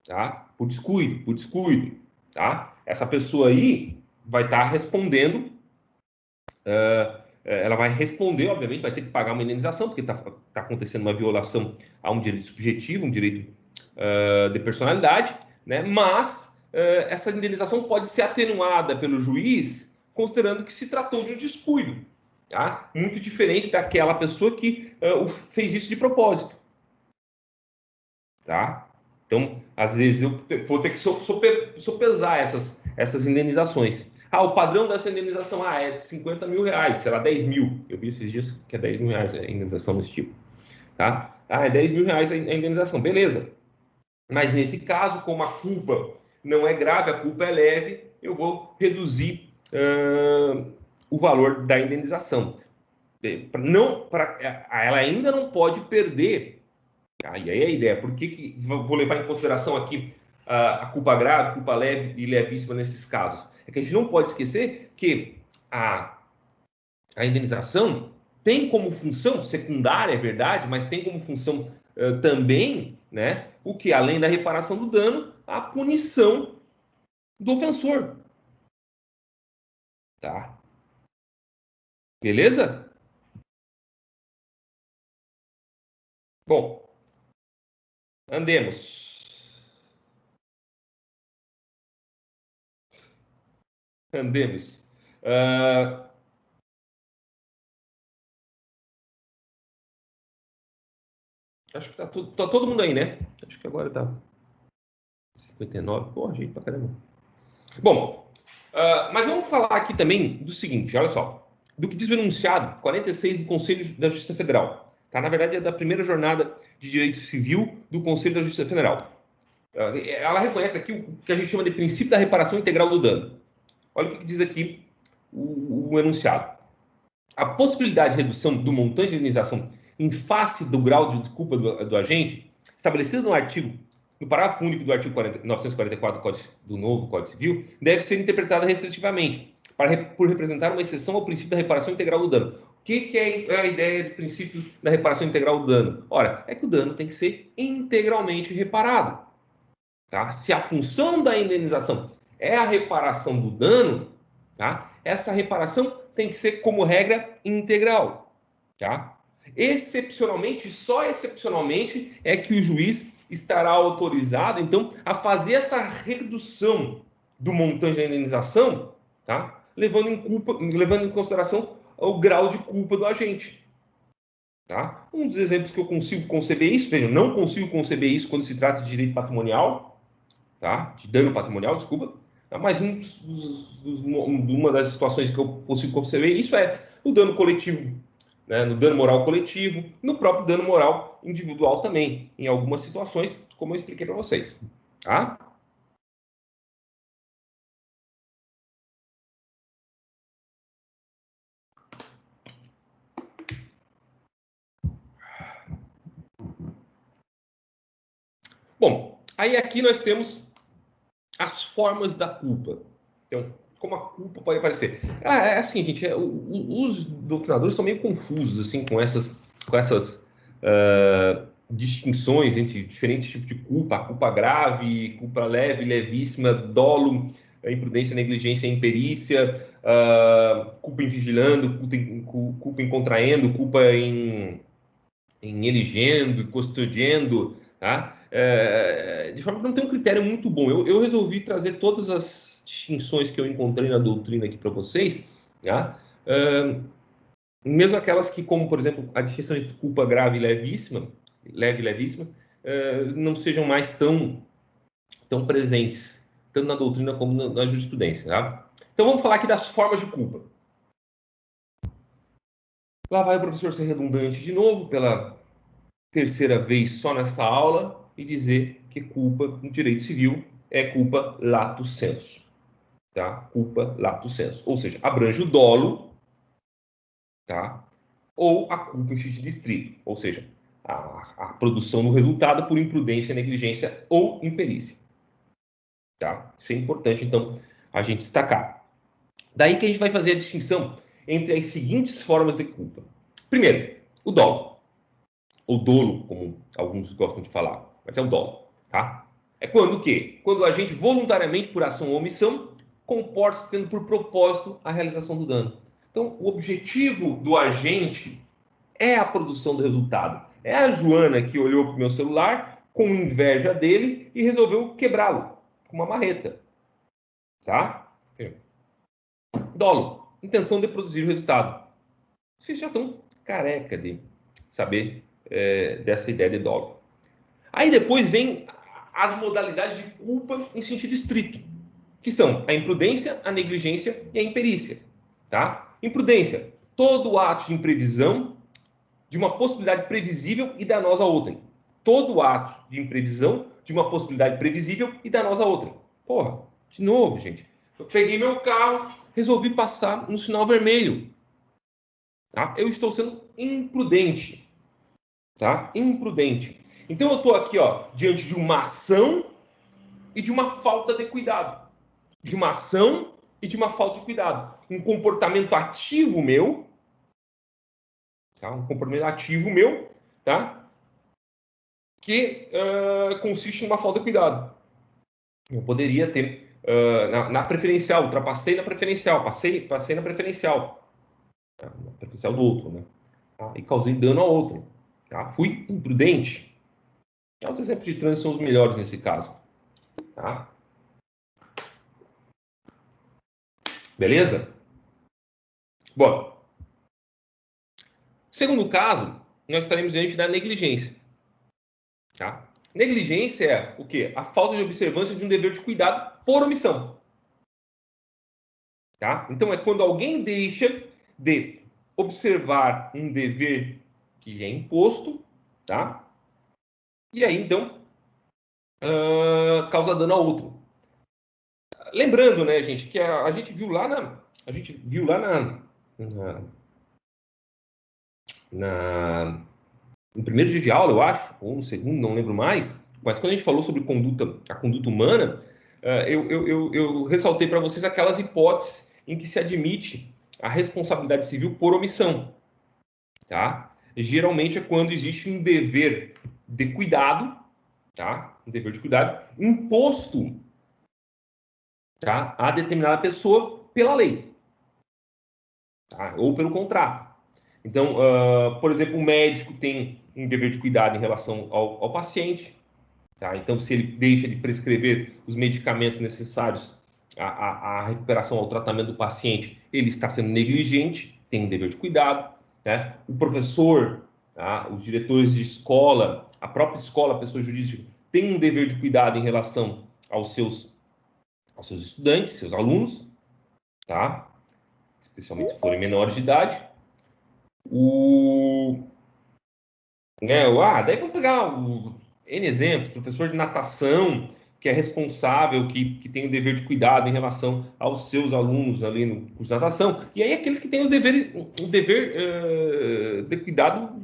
tá? Por descuido, tá? Essa pessoa aí vai estar respondendo, ela vai responder, obviamente, vai ter que pagar uma indenização, porque está acontecendo uma violação a um direito subjetivo, um direito de personalidade, né? Mas essa indenização pode ser atenuada pelo juiz, considerando que se tratou de um descuido, tá? Muito diferente daquela pessoa que fez isso de propósito, tá? Então, às vezes, eu vou ter que sopesar essas indenizações. Ah, o padrão dessa indenização é de 50 mil reais, será 10 mil. Eu vi esses dias que é 10 mil reais a indenização desse tipo. Tá? Ah, é 10 mil reais a indenização, beleza. Mas nesse caso, como a culpa não é grave, a culpa é leve, eu vou reduzir o valor da indenização. Ela ainda não pode perder. E aí a ideia, por que vou levar em consideração aqui a culpa grave, culpa leve e levíssima nesses casos? É que a gente não pode esquecer que a indenização tem como função secundária, é verdade, mas tem como função também, né, o que além da reparação do dano, a punição do ofensor, tá? Beleza? Bom, Andemos. Andemos. Acho que tá todo mundo aí, né? Acho que agora tá 59. Porra, gente pra caramba. Bom, mas vamos falar aqui também do seguinte, olha só. Do que diz o enunciado 46 do Conselho da Justiça Federal. Tá? Na verdade, é da primeira jornada de direito civil do Conselho da Justiça Federal. Ela reconhece aqui o que a gente chama de princípio da reparação integral do dano. Olha o que diz aqui o enunciado. A possibilidade de redução do montante de indenização em face do grau de culpa do agente, estabelecido no parágrafo único do artigo 944 do novo Código Civil, deve ser interpretada restritivamente, por representar uma exceção ao princípio da reparação integral do dano. O que é a ideia do princípio da reparação integral do dano? Ora, é que o dano tem que ser integralmente reparado. Tá? Se a função da indenização é a reparação do dano, tá? Essa reparação tem que ser, como regra, integral. Tá? Excepcionalmente, só excepcionalmente, é que o juiz estará autorizado, então, a fazer essa redução do montante da indenização, tá? levando em consideração o grau de culpa do agente. Tá? Um dos exemplos que eu consigo conceber isso, veja, não consigo conceber isso quando se trata de direito patrimonial, tá? De dano patrimonial, desculpa. Mas uma das situações que eu consigo conceber isso é o dano coletivo, né? No dano moral coletivo, no próprio dano moral individual também, em algumas situações, como eu expliquei para vocês. Tá? Bom, aí aqui nós temos as formas da culpa. Então, como a culpa pode aparecer? É assim, gente, os doutrinadores são meio confusos assim com essas distinções entre diferentes tipos de culpa, a culpa grave, culpa leve, levíssima, dolo, imprudência, negligência, imperícia, culpa em vigilando, culpa em contraendo, culpa em elegendo, custodiando, tá? De forma que não tem um critério muito bom. Eu resolvi trazer todas as distinções que eu encontrei na doutrina aqui para vocês, tá? Mesmo aquelas que, como, por exemplo, a distinção entre culpa grave e levíssima, não sejam mais tão presentes, tanto na doutrina como na jurisprudência, tá? Então, vamos falar aqui das formas de culpa. Lá vai o professor ser redundante de novo, pela terceira vez só nessa aula, e dizer que culpa no direito civil é culpa lato sensu. Tá? Culpa lato sensu. Ou seja, abrange o dolo, tá? Ou a culpa em sentido estrito. Ou seja, a produção do resultado por imprudência, negligência ou imperícia. Tá? Isso é importante, então, a gente destacar. Daí que a gente vai fazer a distinção entre as seguintes formas de culpa. Primeiro, o dolo. Ou dolo, como alguns gostam de falar, mas é o dolo, tá? É quando o quê? Quando o agente voluntariamente, por ação ou omissão, comporta-se tendo por propósito a realização do dano. Então, o objetivo do agente é a produção do resultado. É a Joana que olhou para o meu celular com inveja dele e resolveu quebrá-lo com uma marreta, tá? Dolo, intenção de produzir o resultado. Vocês já estão careca de saber dessa ideia de dolo. Aí depois vem as modalidades de culpa em sentido estrito, que são a imprudência, a negligência e a imperícia. Tá? Imprudência, todo ato de imprevisão de uma possibilidade previsível e danosa a outrem. Todo ato de imprevisão de uma possibilidade previsível e danosa a outrem. Porra, de novo, gente. Eu peguei meu carro, resolvi passar no sinal vermelho. Tá? Eu estou sendo imprudente. Tá? Imprudente. Então eu estou aqui, ó, diante de uma ação e de uma falta de cuidado. De uma ação e de uma falta de cuidado. Um comportamento ativo meu, tá? Um comportamento ativo meu, tá? Que consiste em uma falta de cuidado. Eu poderia ter na preferencial, ultrapassei na preferencial, passei na preferencial. Tá? Na preferencial do outro, né? Tá? E causei dano ao outro. Tá? Fui imprudente. Os exemplos de trânsito são os melhores nesse caso. Tá? Beleza? Bom, segundo caso, nós estaremos diante da negligência. Tá? Negligência é o quê? A falta de observância de um dever de cuidado por omissão. Tá? Então, é quando alguém deixa de observar um dever que lhe é imposto, tá? E aí, então, causa dano ao outro. Lembrando, né, gente, que a gente viu lá no primeiro dia de aula, eu acho, ou no segundo, não lembro mais, mas quando a gente falou sobre a conduta humana, eu ressaltei para vocês aquelas hipóteses em que se admite a responsabilidade civil por omissão, tá? Geralmente é quando existe um dever de cuidado, tá? Um dever de cuidado imposto, tá? A determinada pessoa pela lei, tá? Ou pelo contrato. Então, por exemplo, o médico tem um dever de cuidado em relação ao paciente, tá? Então, se ele deixa de prescrever os medicamentos necessários à recuperação, ao tratamento do paciente, ele está sendo negligente, tem um dever de cuidado, né? O professor, tá? Os diretores de escola, a própria escola, a pessoa jurídica, tem um dever de cuidado em relação aos seus estudantes, seus alunos, tá? Especialmente se forem menores de idade. Daí vamos pegar N exemplos, professor de natação, que é responsável, que tem o dever de cuidado em relação aos seus alunos ali no curso de natação, e aí aqueles que têm o dever de cuidado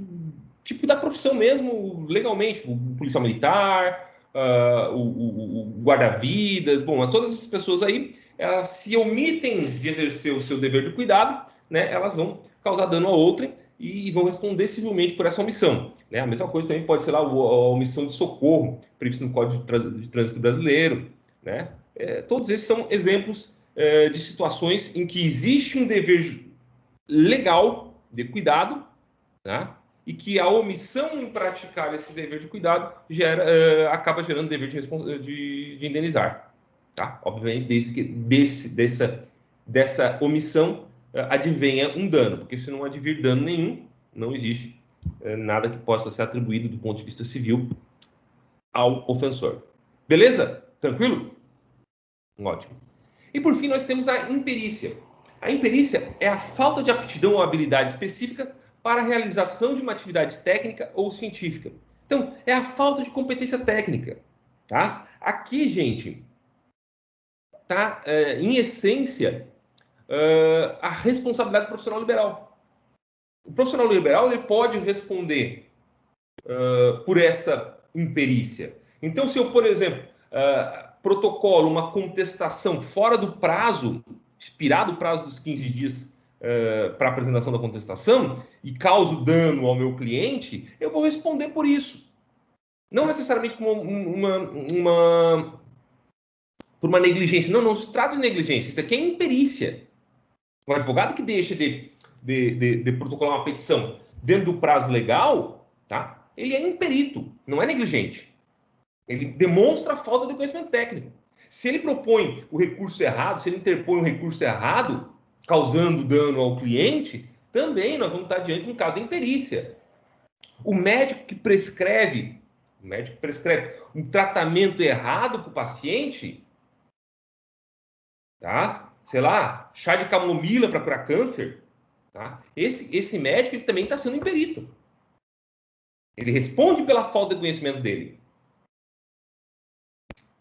tipo da profissão mesmo, legalmente, o policial militar, o guarda-vidas, bom, todas essas pessoas aí, elas se omitem de exercer o seu dever de cuidado, né, elas vão causar dano a outrem, e vão responder civilmente por essa omissão. Né? A mesma coisa também pode ser lá a omissão de socorro, prevista no Código de Trânsito Brasileiro. Né? Todos esses são exemplos de situações em que existe um dever legal de cuidado, né? E que a omissão em praticar esse dever de cuidado acaba gerando dever de indenizar. Tá? Obviamente, desde que dessa omissão advenha um dano, porque se não advir dano nenhum, não existe nada que possa ser atribuído do ponto de vista civil ao ofensor. Beleza? Tranquilo? Ótimo. E por fim, nós temos a imperícia. A imperícia é a falta de aptidão ou habilidade específica para a realização de uma atividade técnica ou científica. Então, é a falta de competência técnica. Tá? Aqui, gente, tá, em essência, a responsabilidade do profissional liberal. O profissional liberal ele pode responder por essa imperícia. Então, se eu, por exemplo, protocolo uma contestação fora do prazo, expirado o prazo dos 15 dias para apresentação da contestação, e causo dano ao meu cliente, eu vou responder por isso. Não necessariamente por uma negligência. Não se trata de negligência. Isso aqui é imperícia. Um advogado que deixa de protocolar uma petição dentro do prazo legal, tá? Ele é imperito, não é negligente. Ele demonstra a falta de conhecimento técnico. Se ele propõe o recurso errado, se ele interpõe um recurso errado, causando dano ao cliente, também nós vamos estar diante de um caso de imperícia. O médico que prescreve um tratamento errado para o paciente, tá? Sei lá, chá de camomila para curar câncer, tá? Esse médico ele também está sendo imperito. Ele responde pela falta de conhecimento dele.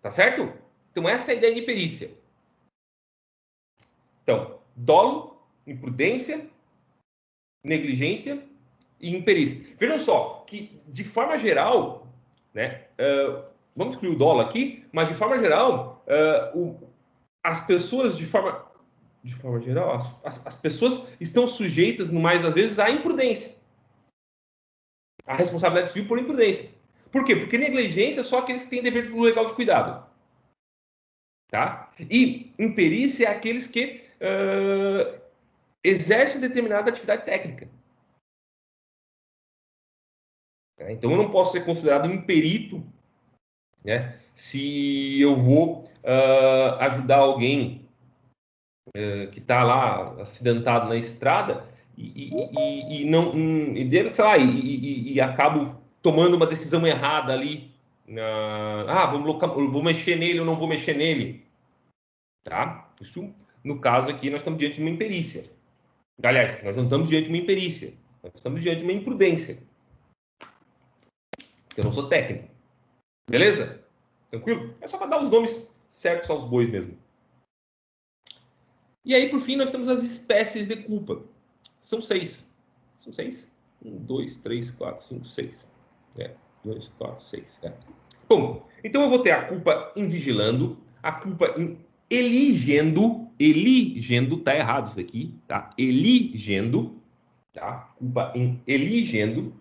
Tá certo? Então, essa é a ideia de perícia. Então, dolo, imprudência, negligência e imperícia. Vejam só que, de forma geral, né, vamos excluir o dolo aqui, mas, de forma geral, as pessoas, de forma geral, as pessoas estão sujeitas, no mais das vezes, à imprudência. A responsabilidade civil por imprudência. Por quê? Porque negligência é só aqueles que têm dever legal de cuidado. Tá? E imperícia é aqueles que exercem determinada atividade técnica. Né? Então, eu não posso ser considerado um perito, né, se eu vou ajudar alguém que está lá acidentado na estrada e não, sei lá, e acabo tomando uma decisão errada ali. Vou mexer nele ou não vou mexer nele. Tá? Isso, no caso aqui, nós estamos diante de uma imperícia. Aliás, nós não estamos diante de uma imperícia. Nós estamos diante de uma imprudência. Eu não sou técnico. Beleza? Tranquilo? É só para dar os nomes certos aos bois mesmo. E aí, por fim, nós temos as espécies de culpa. São 6. São 6? 1, 2, 3, 4, 5, 6. 2, 4, 6. Bom, então eu vou ter a culpa em vigilando, a culpa em eligendo, tá errado isso aqui, tá? Eligendo, tá? Culpa em eligendo.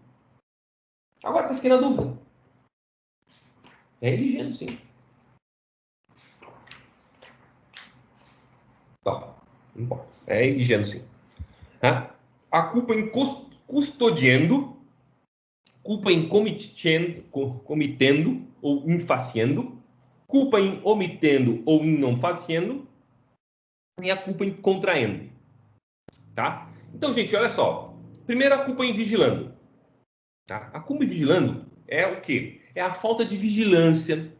Agora fiquei na dúvida. É eligendo, sim. Tá, não importa. É eligendo, sim. A culpa em custodiando, culpa em comitendo ou em faciendo, culpa em omitendo ou em não faciendo, e a culpa em contraindo. Tá? Então, gente, olha só. Primeiro, a culpa em vigilando. Tá? A culpa em vigilando é o quê? É a falta de vigilância.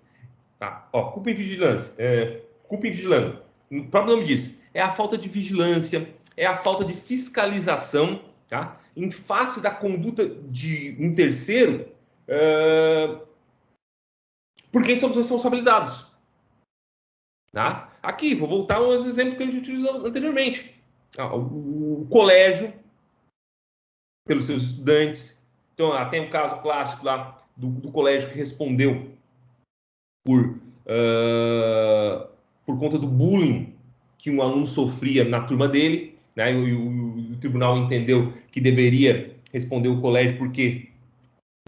Tá? Ó, culpa em vigilância. Culpa em vigilando. O próprio nome diz. É a falta de vigilância, é a falta de fiscalização, tá? Em face da conduta de um terceiro, por quem somos responsabilizados. Tá? Aqui, vou voltar aos exemplos que a gente utilizou anteriormente. O colégio, pelos seus estudantes. Então, tem um caso clássico lá do colégio que respondeu por conta do bullying que um aluno sofria na turma dele, né? O tribunal entendeu que deveria responder o colégio porque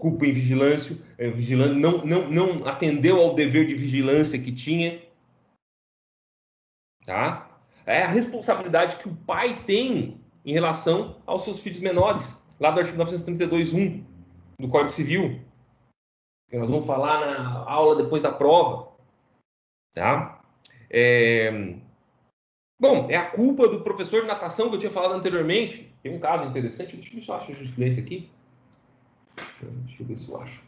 culpa em vigilância, não atendeu ao dever de vigilância que tinha, tá? É a responsabilidade que o pai tem em relação aos seus filhos menores, lá do artigo 932.1 do Código Civil, que nós vamos falar na aula depois da prova, tá? Bom, é a culpa do professor de natação que eu tinha falado anteriormente. Tem um caso interessante, deixa eu ver se eu acho a jurisprudência aqui. Deixa eu ver se eu acho.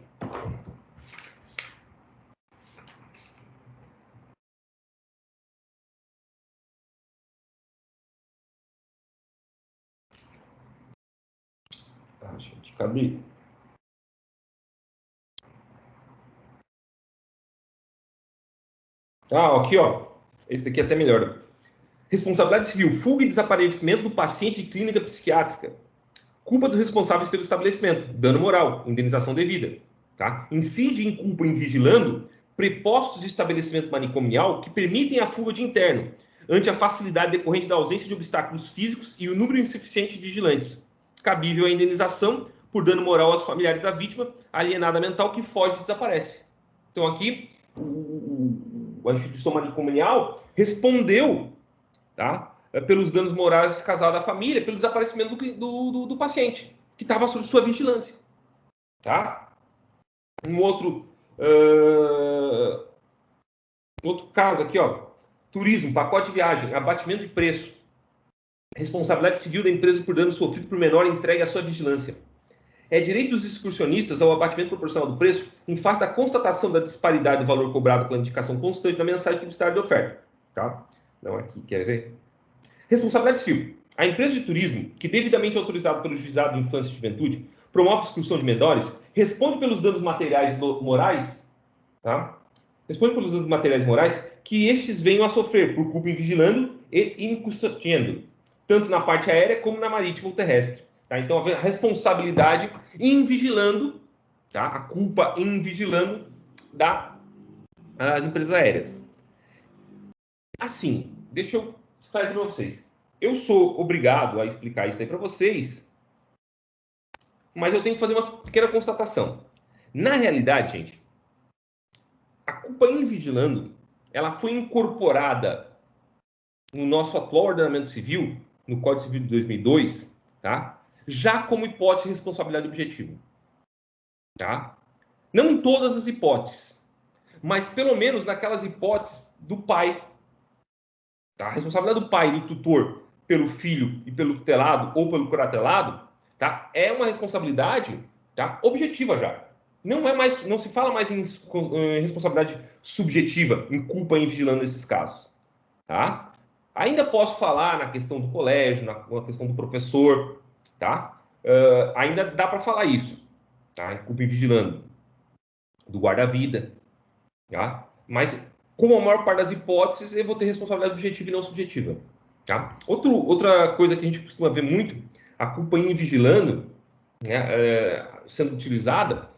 Gente, cadê? Aqui, ó. Esse daqui é até melhor. Responsabilidade civil, fuga e desaparecimento do paciente de clínica psiquiátrica. Culpa dos responsáveis pelo estabelecimento, dano moral, indenização devida. Tá? Incide em culpa em vigilando prepostos de estabelecimento manicomial que permitem a fuga de interno, ante a facilidade decorrente da ausência de obstáculos físicos e o número insuficiente de vigilantes. Cabível a indenização por dano moral aos familiares da vítima, alienada mental que foge e desaparece. Então aqui, a instituição manicomial respondeu, tá, pelos danos morais causados à família, pelo desaparecimento do paciente, que estava sob sua vigilância. Tá? Um outro caso aqui, ó. Turismo, pacote de viagem, abatimento de preço. Responsabilidade civil da empresa por dano sofrido por menor entregue à sua vigilância. É direito dos excursionistas ao abatimento proporcional do preço em face da constatação da disparidade do valor cobrado pela indicação constante da mensagem publicitária de oferta. Tá? Não, aqui, quer ver? Responsabilidade civil. A empresa de turismo, que devidamente autorizada pelo juizado de infância e juventude, promove excursão de menores, responde pelos danos materiais morais, tá? Responde pelos danos materiais morais que estes venham a sofrer por culpa em vigilando e em custodiando, tanto na parte aérea como na marítima ou terrestre. Tá? Então, a responsabilidade em vigilando, tá? A culpa em vigilando das empresas aéreas. Assim, deixa eu esclarecer para vocês. Eu sou obrigado a explicar isso aí para vocês, mas eu tenho que fazer uma pequena constatação. Na realidade, gente, a culpa em vigilando, ela foi incorporada no nosso atual ordenamento civil, no Código Civil de 2002, tá? Já como hipótese de responsabilidade objetiva. tá? Não em todas as hipóteses, mas pelo menos naquelas hipóteses do pai. Tá? A responsabilidade do pai e do tutor pelo filho e pelo tutelado ou pelo curatelado, tá? É uma responsabilidade, tá? Objetiva já. Não se fala mais em responsabilidade subjetiva, em culpa e em vigilância nesses casos. Tá? Ainda posso falar na questão do colégio, na questão do professor, tá? Ainda dá para falar isso, tá? Em culpa e vigilando, do guarda-vida, tá? Mas, como a maior parte das hipóteses, eu vou ter responsabilidade objetiva e não subjetiva, tá? Outra coisa que a gente costuma ver muito, a culpa em vigilando, né, sendo utilizada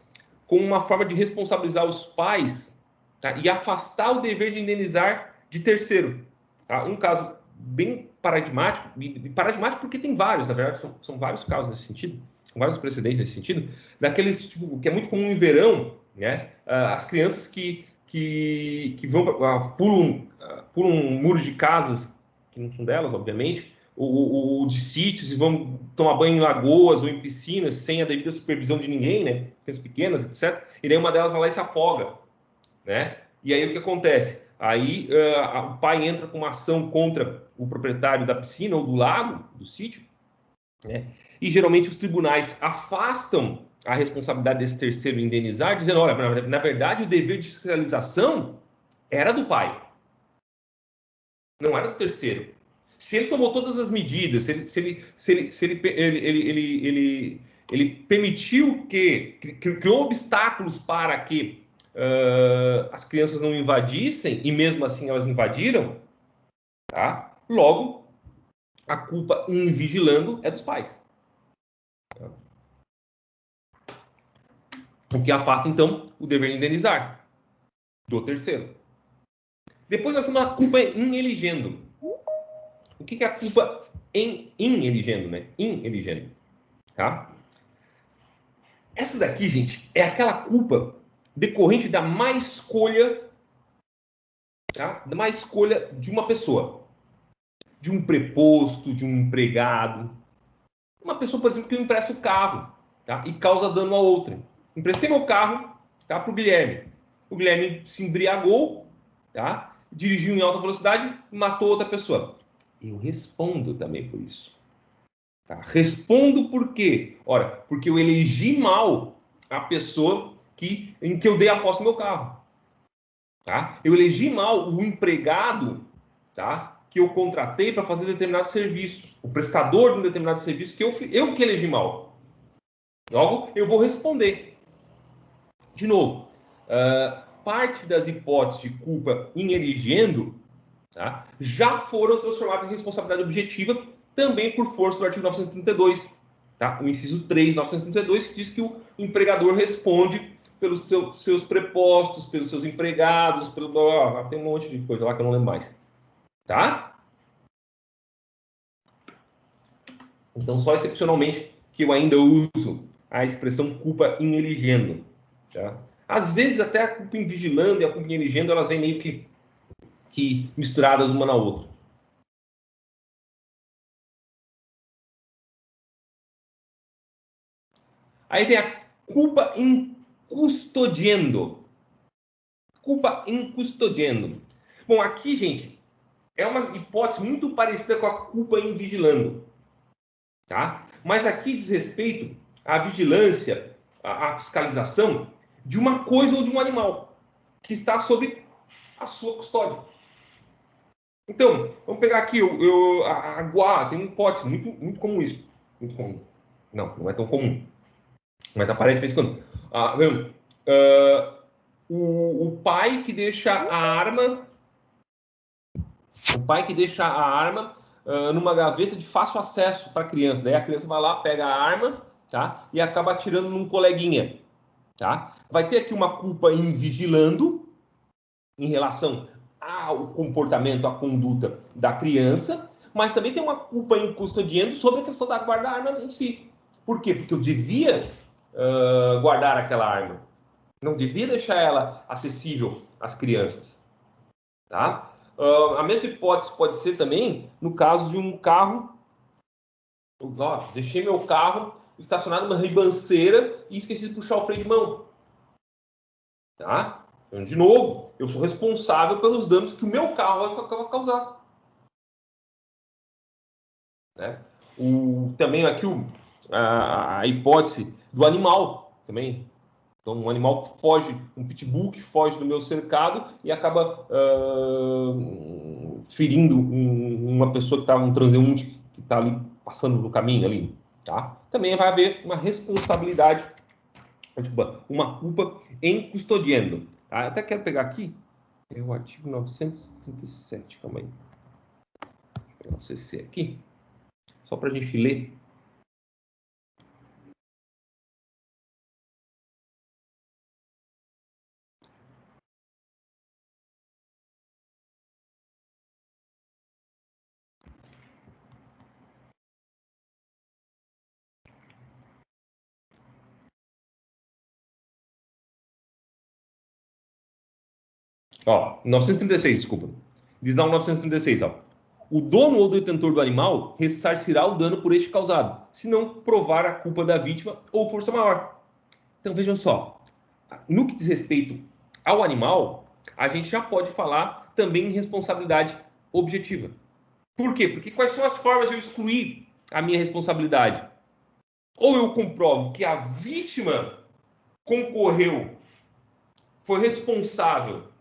como uma forma de responsabilizar os pais, tá? E afastar o dever de indenizar de terceiro. Tá? Um caso bem paradigmático, e paradigmático porque tem vários, na verdade, são vários casos nesse sentido, vários precedentes nesse sentido, daqueles tipo, que é muito comum em verão, né? As crianças que vão pulam um muro de casas, que não são delas, obviamente, ou de sítios e vão tomar banho em lagoas ou em piscinas sem a devida supervisão de ninguém, né? Crianças pequenas, etc. E daí uma delas vai lá e se afoga, né? E aí o que acontece? Aí o pai entra com uma ação contra o proprietário da piscina ou do lago, do sítio, né? E geralmente os tribunais afastam a responsabilidade desse terceiro indenizar, dizendo, olha, na verdade o dever de fiscalização era do pai, não era do terceiro. Se ele tomou todas as medidas, se ele permitiu criou obstáculos para que as crianças não invadissem, e mesmo assim elas invadiram, tá? Logo, a culpa em vigilando é dos pais. Tá? O que afasta, então, o dever de indenizar do terceiro. Depois nós temos a culpa em eligendo. O que é a culpa em eligendo, né? Em eligendo, tá? Essa daqui, gente, é aquela culpa decorrente da má escolha, tá? Da má escolha de uma pessoa, de um preposto, de um empregado. Uma pessoa, por exemplo, que eu empresto o carro, tá? E causa dano a outra. Emprestei meu carro, tá? Para o Guilherme. O Guilherme se embriagou, tá? Dirigiu em alta velocidade e matou outra pessoa. Eu respondo também por isso. Tá? Respondo por quê? Ora, porque eu elegi mal a pessoa em que eu dei a posse do meu carro. Tá? Eu elegi mal o empregado, tá? Que eu contratei para fazer determinado serviço. O prestador de um determinado serviço que eu que elegi mal. Logo, eu vou responder. De novo, parte das hipóteses de culpa em eligendo, tá? Já foram transformadas em responsabilidade objetiva também por força do artigo 932, tá? O inciso 3, 932, que diz que o empregador responde pelos seus prepostos, pelos seus empregados, tem um monte de coisa lá que eu não lembro mais, tá? Então, só excepcionalmente que eu ainda uso a expressão culpa in eligendo, tá? Às vezes, até a culpa in vigilando e a culpa in eligendo, elas vêm meio que misturadas uma na outra. Aí vem a culpa in custodiendo. Culpa in custodiendo. Bom, aqui, gente, é uma hipótese muito parecida com a culpa in vigilando. Tá? Mas aqui diz respeito à vigilância, à fiscalização de uma coisa ou de um animal que está sob a sua custódia. Então, vamos pegar aqui a guarda, tem uma hipótese muito, muito comum isso. Muito comum. Não é tão comum. Mas aparece de vez em quando. O pai que deixa a arma. O pai que deixa a arma numa gaveta de fácil acesso para a criança. Daí a criança vai lá, pega a arma, tá? E acaba atirando num coleguinha, tá? Vai ter aqui uma culpa em vigilando em relação ao comportamento, à conduta da criança, mas também tem uma culpa em custodiando sobre a questão da guarda da arma em si. Por quê? Porque eu devia guardar aquela arma. Não devia deixar ela acessível às crianças, tá? A mesma hipótese pode ser também no caso de um carro. Deixei meu carro estacionado numa ribanceira e esqueci de puxar o freio de mão. Tá? Então, de novo, eu sou responsável pelos danos que o meu carro vai causar. Né? Também aqui a hipótese do animal também. Então, um animal que foge, um pitbull que foge do meu cercado e acaba ferindo uma pessoa que está, um transeunte que está ali passando no caminho ali. Tá? Também vai haver uma responsabilidade, uma culpa em custodiando. Tá? Eu até quero pegar aqui o artigo 937, calma aí. Vou pegar o CC aqui, só para a gente ler. Ó, 936, desculpa. Diz lá o 936, ó. O dono ou detentor do animal ressarcirá o dano por este causado, se não provar a culpa da vítima ou força maior. Então, vejam só. No que diz respeito ao animal, a gente já pode falar também em responsabilidade objetiva. Por quê? Porque quais são as formas de eu excluir a minha responsabilidade? Ou eu comprovo que a vítima concorreu, foi responsável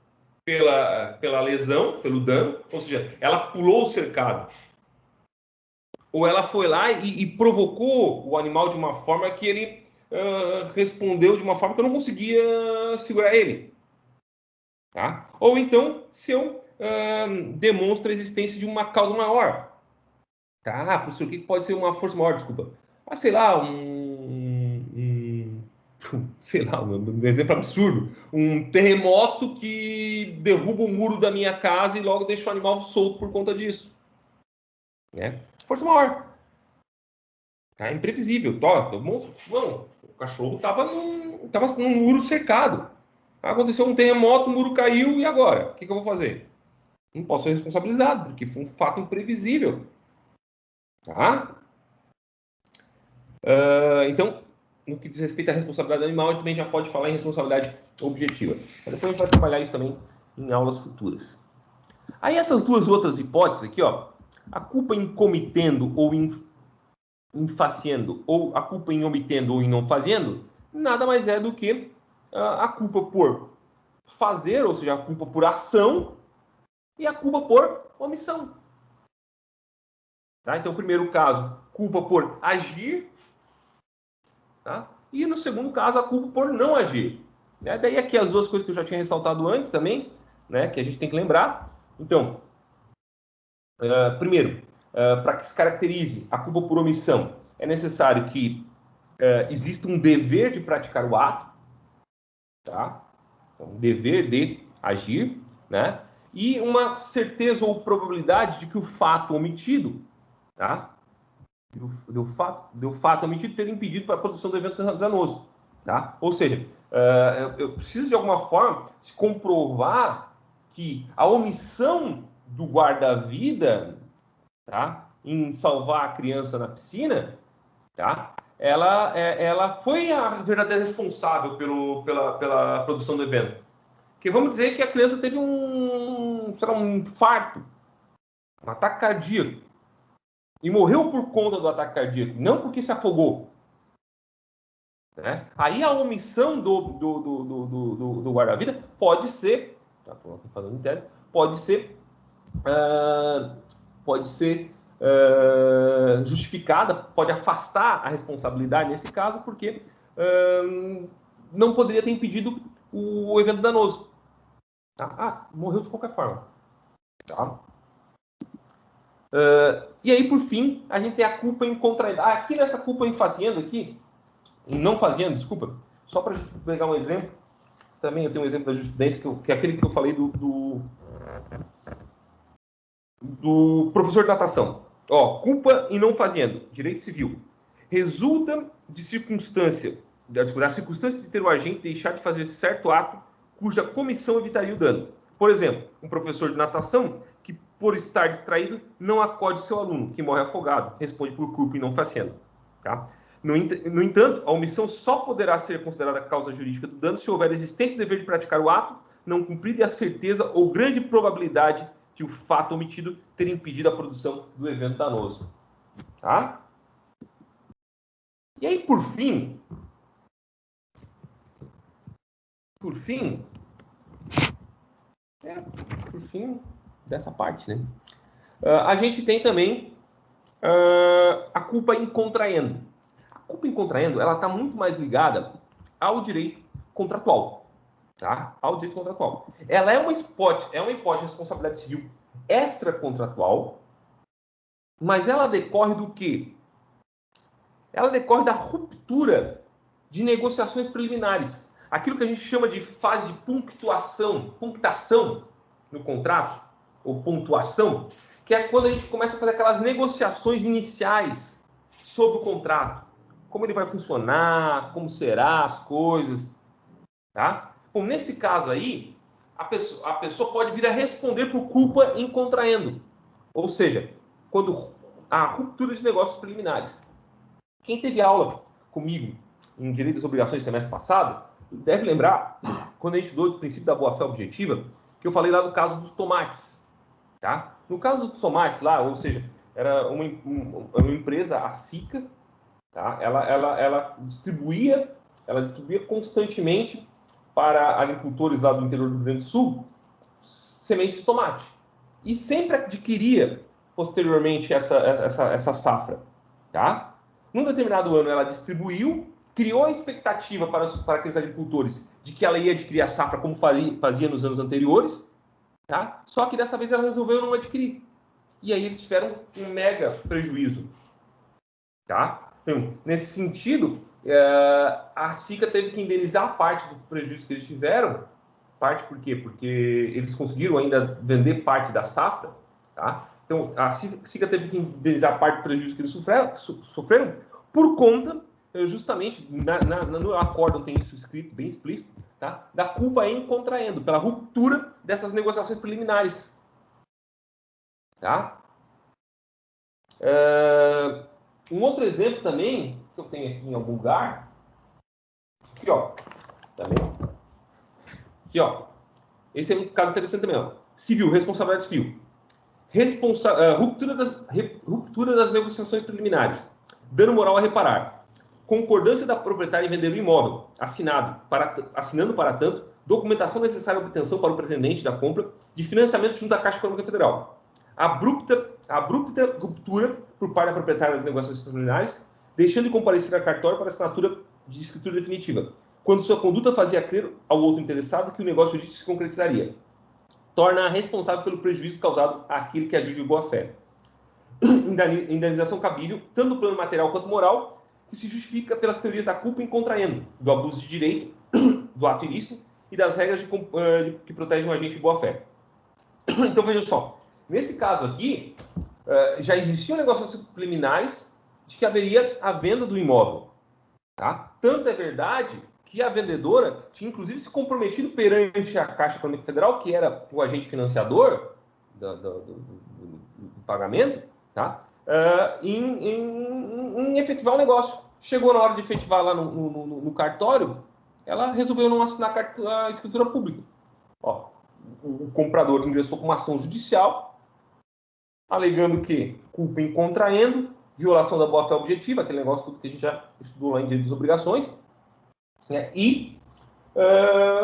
pela lesão, pelo dano, ou seja, ela pulou o cercado. Ou ela foi lá e provocou o animal de uma forma que ele respondeu de uma forma que eu não conseguia segurar ele. Tá? Ou então, se eu demonstro a existência de uma causa maior. Tá, professor, o que pode ser uma força maior? Desculpa. Sei lá, sei lá, um exemplo absurdo. Um terremoto que derruba o muro da minha casa e logo deixa o animal solto por conta disso. Né? Força maior. Tá? Imprevisível. Bom, o cachorro estava num muro cercado. Aconteceu um terremoto, o muro caiu, e agora? O que eu vou fazer? Não posso ser responsabilizado, porque foi um fato imprevisível. Tá? Então, no que diz respeito à responsabilidade animal, a gente também já pode falar em responsabilidade objetiva. Mas depois a gente vai trabalhar isso também em aulas futuras. Aí essas duas outras hipóteses aqui, ó, a culpa em cometendo ou em faciendo, ou a culpa em omitendo ou em não fazendo, nada mais é do que a culpa por fazer, ou seja, a culpa por ação, e a culpa por omissão. Tá? Então, no primeiro caso, culpa por agir, tá? E no segundo caso, a culpa por não agir. Né? Daí aqui as duas coisas que eu já tinha ressaltado antes também, né, que a gente tem que lembrar. Então, primeiro, para que se caracterize a culpa por omissão, é necessário que exista um dever de praticar o ato, tá? Então, um dever de agir, né? E uma certeza ou probabilidade de que o fato omitido, tá? Do fato omitido ter impedido para a produção do evento danoso, tá? Ou seja, eu preciso de alguma forma se comprovar que a omissão do guarda-vida, tá, em salvar a criança na piscina, tá, ela foi a verdadeira responsável pela produção do evento. Porque vamos dizer que a criança teve um infarto, um ataque cardíaco, e morreu por conta do ataque cardíaco, não porque se afogou. Né? Aí a omissão do guarda-vida pode ser, falando em tese, pode ser justificada, pode afastar a responsabilidade nesse caso, porque não poderia ter impedido o evento danoso. Tá? Morreu de qualquer forma. Tá? E aí, por fim, a gente tem a culpa em contraído. Aqui nessa culpa em fazendo aqui, em não fazendo, desculpa, só para a gente pegar um exemplo, também eu tenho um exemplo da jurisprudência, que é aquele que eu falei do professor de natação. Ó, culpa em não fazendo, direito civil. Resulta de circunstância, da circunstância de ter o agente deixar de fazer certo ato cuja comissão evitaria o dano. Por exemplo, um professor de natação que, por estar distraído, não acode seu aluno, que morre afogado, responde por culpa em não fazendo. Tá? No entanto, a omissão só poderá ser considerada causa jurídica do dano se houver existência do dever de praticar o ato não cumprido e a certeza ou grande probabilidade de o fato omitido ter impedido a produção do evento danoso. Tá? E aí, por fim, dessa parte, né? A gente tem também a culpa em contraendo. A culpa em contraendo, ela está muito mais ligada ao direito contratual, tá? Ao direito contratual. Ela é uma hipótese de responsabilidade civil extracontratual, mas ela decorre do quê? Ela decorre da ruptura de negociações preliminares. Aquilo que a gente chama de fase de punctação no contrato, ou pontuação, que é quando a gente começa a fazer aquelas negociações iniciais sobre o contrato. Como ele vai funcionar, como será as coisas, tá? Bom, nesse caso aí, a pessoa pode vir a responder por culpa em contraendo. Ou seja, quando há ruptura de negócios preliminares. Quem teve aula comigo em Direito das Obrigações no semestre passado, deve lembrar, quando a gente estudou o princípio da boa-fé objetiva, que eu falei lá do caso dos tomates. Tá? No caso dos tomates lá, ou seja, era uma empresa, a Sica, tá? Ela distribuía constantemente para agricultores lá do interior do Rio Grande do Sul sementes de tomate. E sempre adquiria, posteriormente, essa safra. Tá? Num determinado ano, ela distribuiu, criou a expectativa para aqueles agricultores de que ela ia adquirir a safra como fazia nos anos anteriores, tá? Só que dessa vez ela resolveu não adquirir. E aí eles tiveram um mega prejuízo. Tá? Então, nesse sentido, a Sica teve que indenizar parte do prejuízo que eles tiveram. Parte por quê? Porque eles conseguiram ainda vender parte da safra. Tá? Então, a Sica teve que indenizar parte do prejuízo que eles sofreram por conta, justamente, no acórdão tem isso escrito, bem explícito, tá? Da culpa em contraendo, pela ruptura dessas negociações preliminares. Tá? Um outro exemplo também, que eu tenho aqui em algum lugar, aqui, ó, também. Aqui, ó. Esse é um caso interessante também, ó. Civil, responsabilidade civil. Ruptura das negociações preliminares. Dano moral a reparar. Concordância da proprietária em vender o imóvel. Assinando, para tanto, documentação necessária à obtenção para o pretendente da compra de financiamento junto à Caixa Econômica Federal. Abrupta ruptura por parte da proprietária das negociações preliminares, deixando de comparecer a cartório para assinatura de escritura definitiva, quando sua conduta fazia crer ao outro interessado que o negócio jurídico se concretizaria. Torna-a responsável pelo prejuízo causado àquele que agiu de boa-fé. Indenização cabível, tanto no plano material quanto moral, que se justifica pelas teorias da culpa em contraendo, do abuso de direito, do ato ilícito e das regras que protegem o agente de boa-fé. Então, veja só. Nesse caso aqui, já existiam negócios preliminares de que haveria a venda do imóvel. Tá? Tanto é verdade que a vendedora tinha, inclusive, se comprometido perante a Caixa Econômica Federal, que era o agente financiador do pagamento, tá? Em efetivar o negócio. Chegou na hora de efetivar lá no cartório, ela resolveu não assinar a escritura pública. Ó, o comprador ingressou com uma ação judicial, alegando que culpa em contraendo, violação da boa-fé objetiva, aquele negócio tudo que a gente já estudou lá em Direito das Obrigações, né? E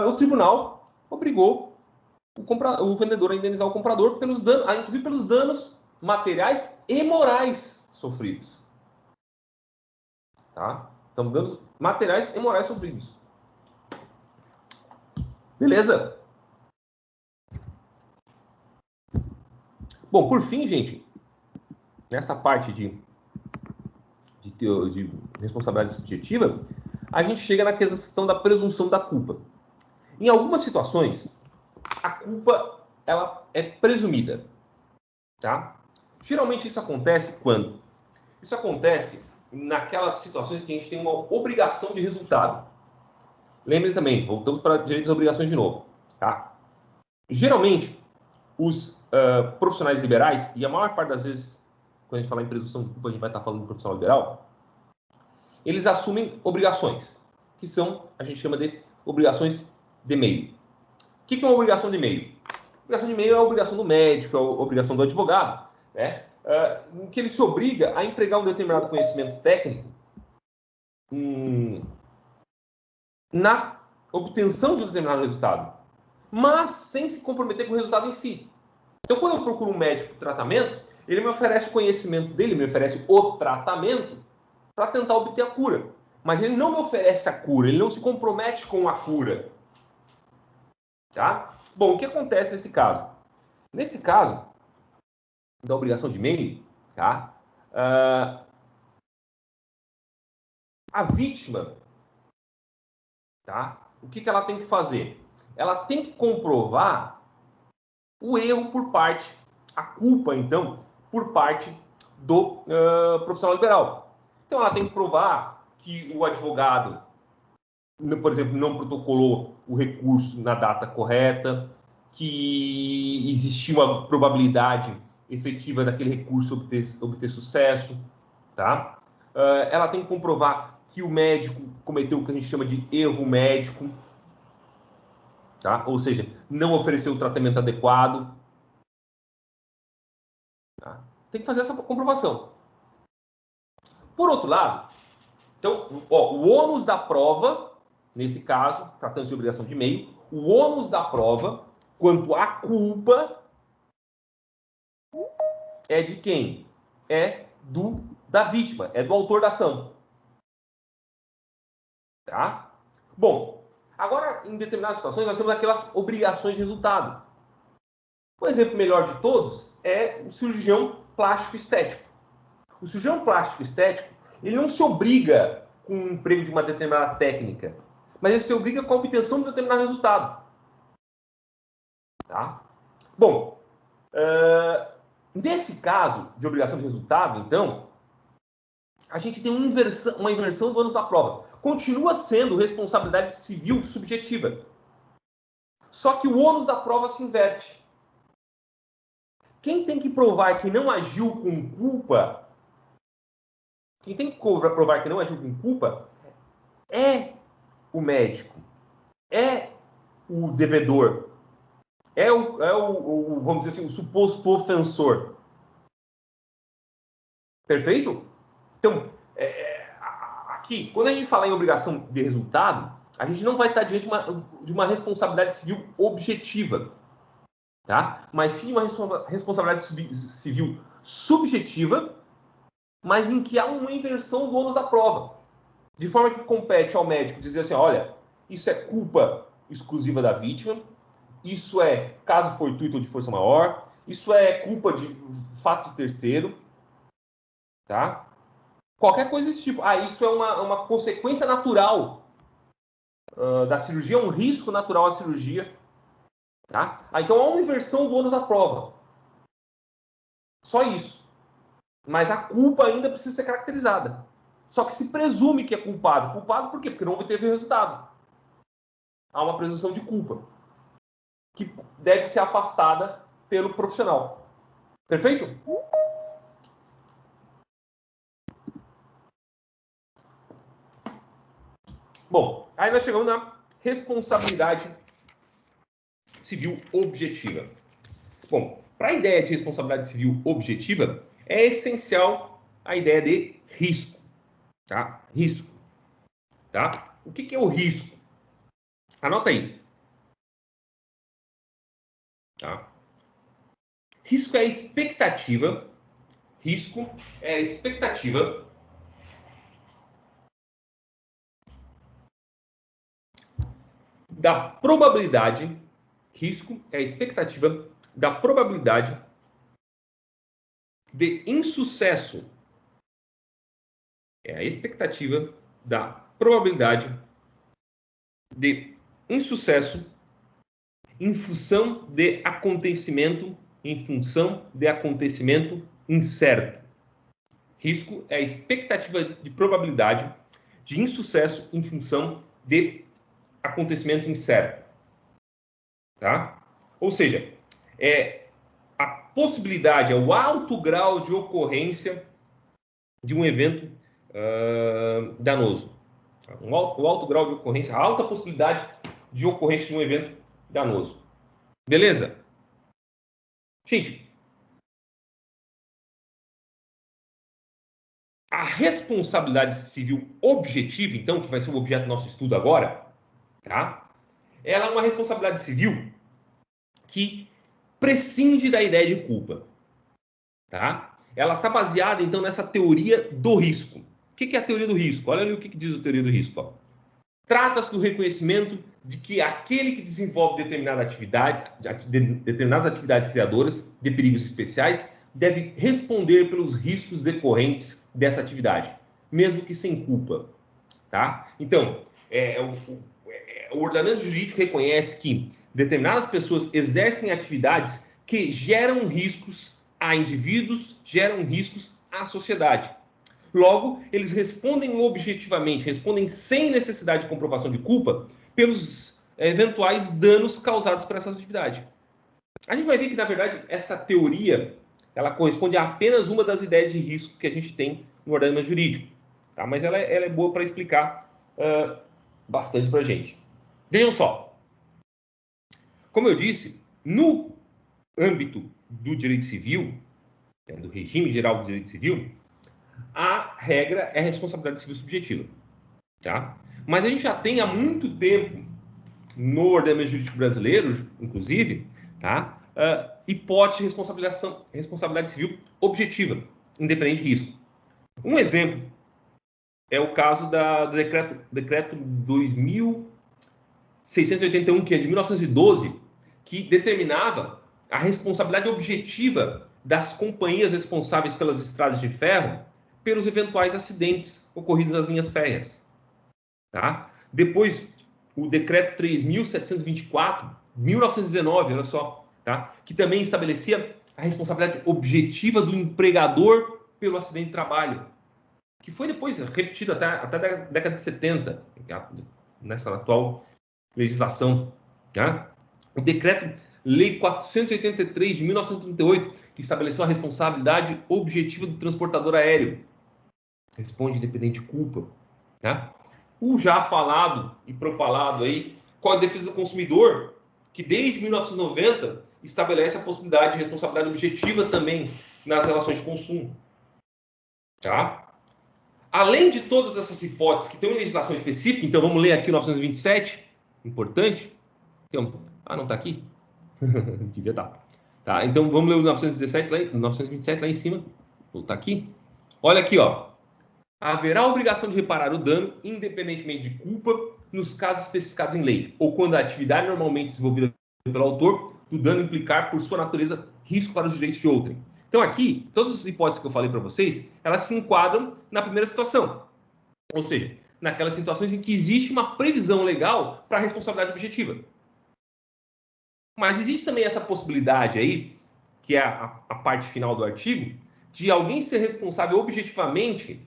o tribunal obrigou o vendedor a indenizar o comprador pelos danos, inclusive pelos danos materiais e morais sofridos. Tá? Então, danos materiais e morais sofridos. Beleza? Bom, por fim, gente, nessa parte de responsabilidade subjetiva, a gente chega na questão da presunção da culpa. Em algumas situações, a culpa ela é presumida. Tá? Geralmente isso acontece quando? Isso acontece naquelas situações que a gente tem uma obrigação de resultado. Lembrem também, voltamos para direito das obrigações de novo. Tá? Geralmente, os profissionais liberais, e a maior parte das vezes, quando a gente fala em presunção de culpa, a gente vai estar falando de profissional liberal, eles assumem obrigações, que são, a gente chama de obrigações de meio. O que é uma obrigação de meio? Obrigação de meio é a obrigação do médico, é a obrigação do advogado, né? Em que ele se obriga a empregar um determinado conhecimento técnico na obtenção de um determinado resultado, mas sem se comprometer com o resultado em si. Então, quando eu procuro um médico de tratamento, ele me oferece o conhecimento dele, me oferece o tratamento para tentar obter a cura. Mas ele não me oferece a cura, ele não se compromete com a cura. Tá? Bom, o que acontece nesse caso? Nesse caso, da obrigação de meio, tá? A vítima, tá? O que ela tem que fazer? Ela tem que comprovar o erro por parte, a culpa, então, por parte do profissional liberal. Então, ela tem que provar que o advogado, por exemplo, não protocolou o recurso na data correta, que existia uma probabilidade efetiva daquele recurso obter sucesso, tá? Ela tem que comprovar que o médico cometeu o que a gente chama de erro médico, tá? Ou seja, não ofereceu o tratamento adequado. Tá? Tem que fazer essa comprovação. Por outro lado, então, o ônus da prova, nesse caso, tratando-se de obrigação de meio, o ônus da prova, quanto à culpa, é de quem? É da vítima, é do autor da ação. Tá? Bom, agora, em determinadas situações, nós temos aquelas obrigações de resultado. O exemplo melhor de todos é o cirurgião plástico estético. O cirurgião plástico estético, ele não se obriga com o emprego de uma determinada técnica, mas ele se obriga com a obtenção de um determinado resultado. Tá? Bom, nesse caso de obrigação de resultado, então, a gente tem uma inversão do ônus da prova. Continua sendo responsabilidade civil subjetiva. Só que o ônus da prova se inverte. Quem tem que provar que não agiu com culpa, quem tem que provar que não agiu com culpa é o médico, é o devedor, é o vamos dizer assim, o suposto ofensor. Perfeito? Então, aqui, quando a gente fala em obrigação de resultado, a gente não vai estar diante de uma responsabilidade civil objetiva, tá? Mas sim uma responsabilidade civil subjetiva, mas em que há uma inversão do ônus da prova. De forma que compete ao médico dizer assim, olha, isso é culpa exclusiva da vítima, isso é caso fortuito ou de força maior, isso é culpa de fato de terceiro, tá? Qualquer coisa desse tipo. Isso é uma consequência natural da cirurgia, é um risco natural à cirurgia, tá? Então há uma inversão do ônus da prova. Só isso. Mas a culpa ainda precisa ser caracterizada. Só que se presume que é culpado. Culpado por quê? Porque não obteve resultado. Há uma presunção de culpa que deve ser afastada pelo profissional. Perfeito? Bom, aí nós chegamos na responsabilidade civil objetiva. Bom, para a ideia de responsabilidade civil objetiva, é essencial a ideia de risco. Tá? Risco. Tá? O que é o risco? Anota aí. Tá? Risco é a expectativa. Risco é a expectativa da probabilidade. Risco é a expectativa da probabilidade de insucesso. É a expectativa da probabilidade de insucesso em função de acontecimento incerto. Risco é a expectativa de probabilidade de insucesso em função de acontecimento incerto. Tá? Ou seja, a possibilidade, é o alto grau de ocorrência de um evento danoso. O alto grau de ocorrência, a alta possibilidade de ocorrência de um evento danoso. Beleza? Gente, a responsabilidade civil objetiva, então, que vai ser o objeto do nosso estudo agora, tá? Ela é uma responsabilidade civil que prescinde da ideia de culpa, tá? Ela está baseada, então, nessa teoria do risco. O que é a teoria do risco? Olha ali o que diz a teoria do risco. Ó. Trata-se do reconhecimento de que aquele que desenvolve determinada atividade, determinadas atividades criadoras de perigos especiais, deve responder pelos riscos decorrentes dessa atividade, mesmo que sem culpa. Tá? Então, o ordenamento jurídico reconhece que determinadas pessoas exercem atividades que geram riscos a indivíduos, geram riscos à sociedade. Logo, eles respondem objetivamente, respondem sem necessidade de comprovação de culpa pelos eventuais danos causados por essa atividade. A gente vai ver que, na verdade, essa teoria ela corresponde a apenas uma das ideias de risco que a gente tem no ordenamento jurídico. Tá? Mas ela é boa para explicar bastante para a gente. Vejam só. Como eu disse, no âmbito do direito civil, do regime geral do direito civil, a regra é a responsabilidade civil subjetiva. Tá? Mas a gente já tem há muito tempo, no ordenamento jurídico brasileiro, inclusive, tá? Hipótese de responsabilidade civil objetiva, independente de risco. Um exemplo é o caso do decreto 2681, que é de 1912, que determinava a responsabilidade objetiva das companhias responsáveis pelas estradas de ferro pelos eventuais acidentes ocorridos nas linhas férreas. Tá? Depois, o decreto 3.724, 1919, olha só, tá? Que também estabelecia a responsabilidade objetiva do empregador pelo acidente de trabalho, que foi depois repetido até a década de 70, nessa atual legislação. Tá? O decreto Lei 483 de 1938, que estabeleceu a responsabilidade objetiva do transportador aéreo. Responde independente de culpa. Tá? O já falado e propalado aí, com a defesa do consumidor, que desde 1990 estabelece a possibilidade de responsabilidade objetiva também nas relações de consumo. Tá? Além de todas essas hipóteses que tem uma legislação específica, então vamos ler aqui o 927, importante. Então, não está aqui? Devia estar. Tá, então vamos ler o 927 lá em cima. Está aqui. Olha aqui, ó. Haverá obrigação de reparar o dano, independentemente de culpa, nos casos especificados em lei, ou quando a atividade normalmente desenvolvida pelo autor do dano implicar, por sua natureza, risco para os direitos de outrem. Então aqui, todas as hipóteses que eu falei para vocês, elas se enquadram na primeira situação. Ou seja, naquelas situações em que existe uma previsão legal para a responsabilidade objetiva. Mas existe também essa possibilidade aí, que é a parte final do artigo, de alguém ser responsável objetivamente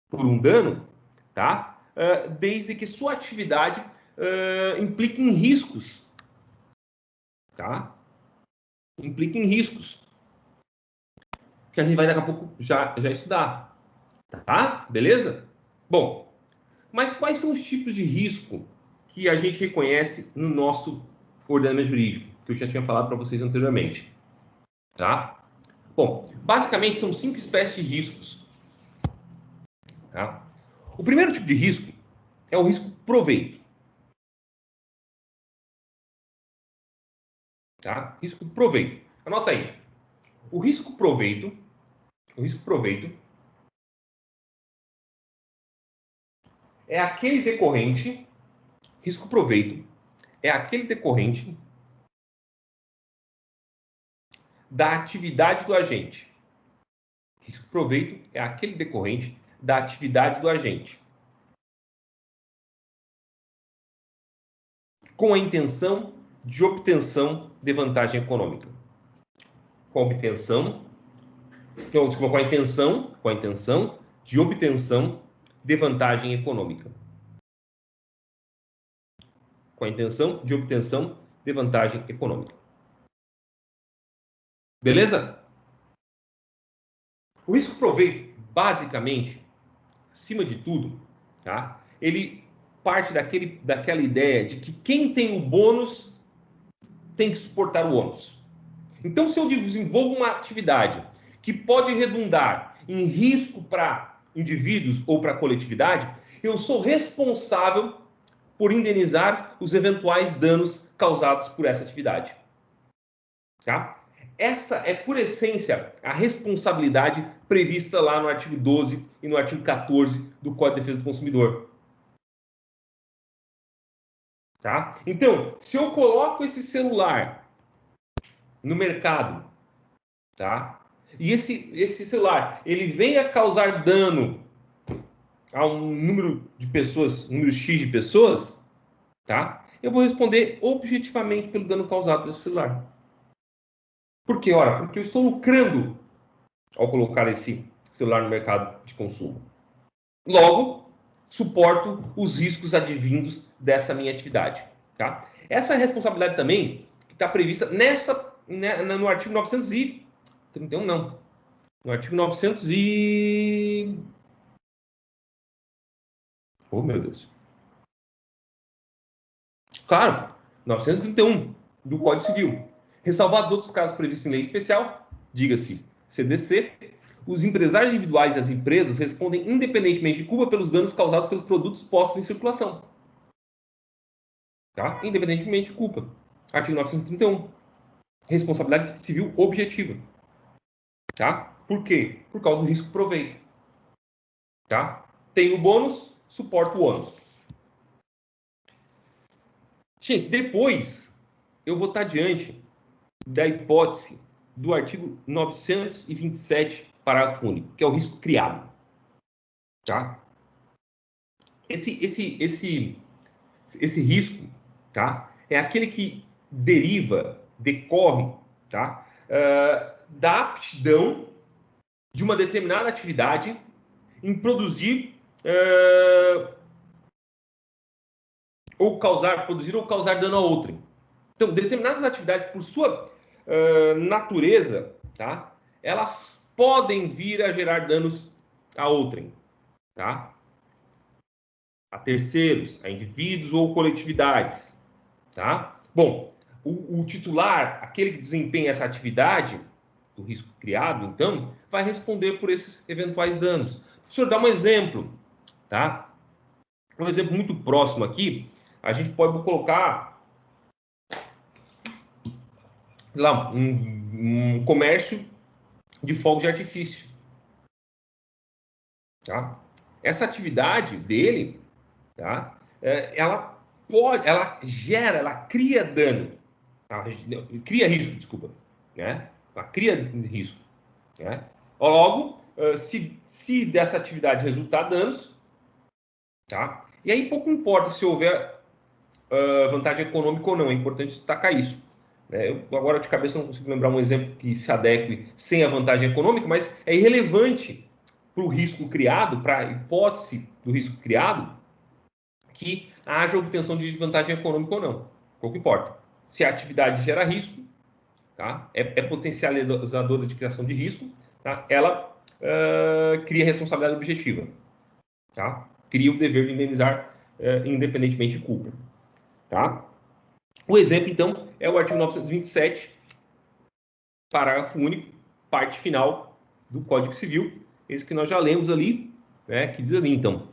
por um dano, tá? Desde que sua atividade implique em riscos, tá? Implique em riscos, que a gente vai daqui a pouco já estudar, tá? Beleza? Bom, mas quais são os tipos de risco que a gente reconhece no nosso ordenamento jurídico, que eu já tinha falado para vocês anteriormente, tá? Bom, basicamente são 5 espécies de riscos, tá? O primeiro tipo de risco é o risco proveito. Tá? Risco proveito. Anota aí. O risco proveito é aquele decorrente, risco proveito é aquele decorrente da atividade do agente. Risco proveito é aquele decorrente da atividade do agente, com a intenção de obtenção de vantagem econômica. Com a intenção de obtenção de vantagem econômica. Com a intenção de obtenção de vantagem econômica. Beleza? O risco proveito, basicamente, acima de tudo, tá? Ele parte daquela ideia de que quem tem o bônus tem que suportar o ônus. Então, se eu desenvolvo uma atividade que pode redundar em risco para indivíduos ou para a coletividade, eu sou responsável por indenizar os eventuais danos causados por essa atividade. Tá? Essa é, por essência, a responsabilidade prevista lá no artigo 12 e no artigo 14 do Código de Defesa do Consumidor. Tá? Então, se eu coloco esse celular no mercado, tá? E esse celular, ele vem a causar dano a um número de pessoas, um número X de pessoas, tá? Eu vou responder objetivamente pelo dano causado pelo celular. Por quê? Ora, porque eu estou lucrando ao colocar esse celular no mercado de consumo. Logo, suporto os riscos advindos dessa minha atividade. Tá? Essa responsabilidade também que está prevista no artigo 931, não. No artigo 900 e... Oh, meu Deus. Claro, 931 do Código Civil. Ressalvados outros casos previstos em lei especial, diga-se CDC, os empresários individuais e as empresas respondem independentemente de culpa pelos danos causados pelos produtos postos em circulação. Tá? Independentemente de culpa. Artigo 931. Responsabilidade civil objetiva. Tá? Por quê? Por causa do risco-proveito. Tá? Tem o bônus, suporta o ônus. Gente, depois eu vou estar diante da hipótese do artigo 927, parágrafo único, que é o risco criado. Tá? Esse risco, tá? É aquele que decorre, tá? Da aptidão de uma determinada atividade em produzir produzir ou causar dano a outrem. Então, determinadas atividades, por sua natureza, tá? Elas podem vir a gerar danos a outrem, tá? A terceiros, a indivíduos ou coletividades, tá? Bom, o titular, aquele que desempenha essa atividade do risco criado, então, vai responder por esses eventuais danos. Professor, dá um exemplo, tá? Um exemplo muito próximo aqui, a gente pode colocar, sei lá, um comércio de fogos de artifício, tá? Essa atividade dele, tá? Ela cria dano, tá? Cria risco, desculpa, né? Ela cria risco, né? Logo, se dessa atividade resultar danos, tá? E aí pouco importa se houver vantagem econômica ou não, é importante destacar isso. Eu agora de cabeça não consigo lembrar um exemplo que se adeque sem a vantagem econômica, mas é irrelevante para o risco criado, para a hipótese do risco criado, que haja obtenção de vantagem econômica ou não. Pouco importa. Se a atividade gera risco, tá? É potencializadora de criação de risco, tá? Ela cria responsabilidade objetiva. Tá? Cria o dever de indenizar independentemente de culpa. Tá? O exemplo, então, é o artigo 927, parágrafo único, parte final do Código Civil, esse que nós já lemos ali, né, que diz ali, então,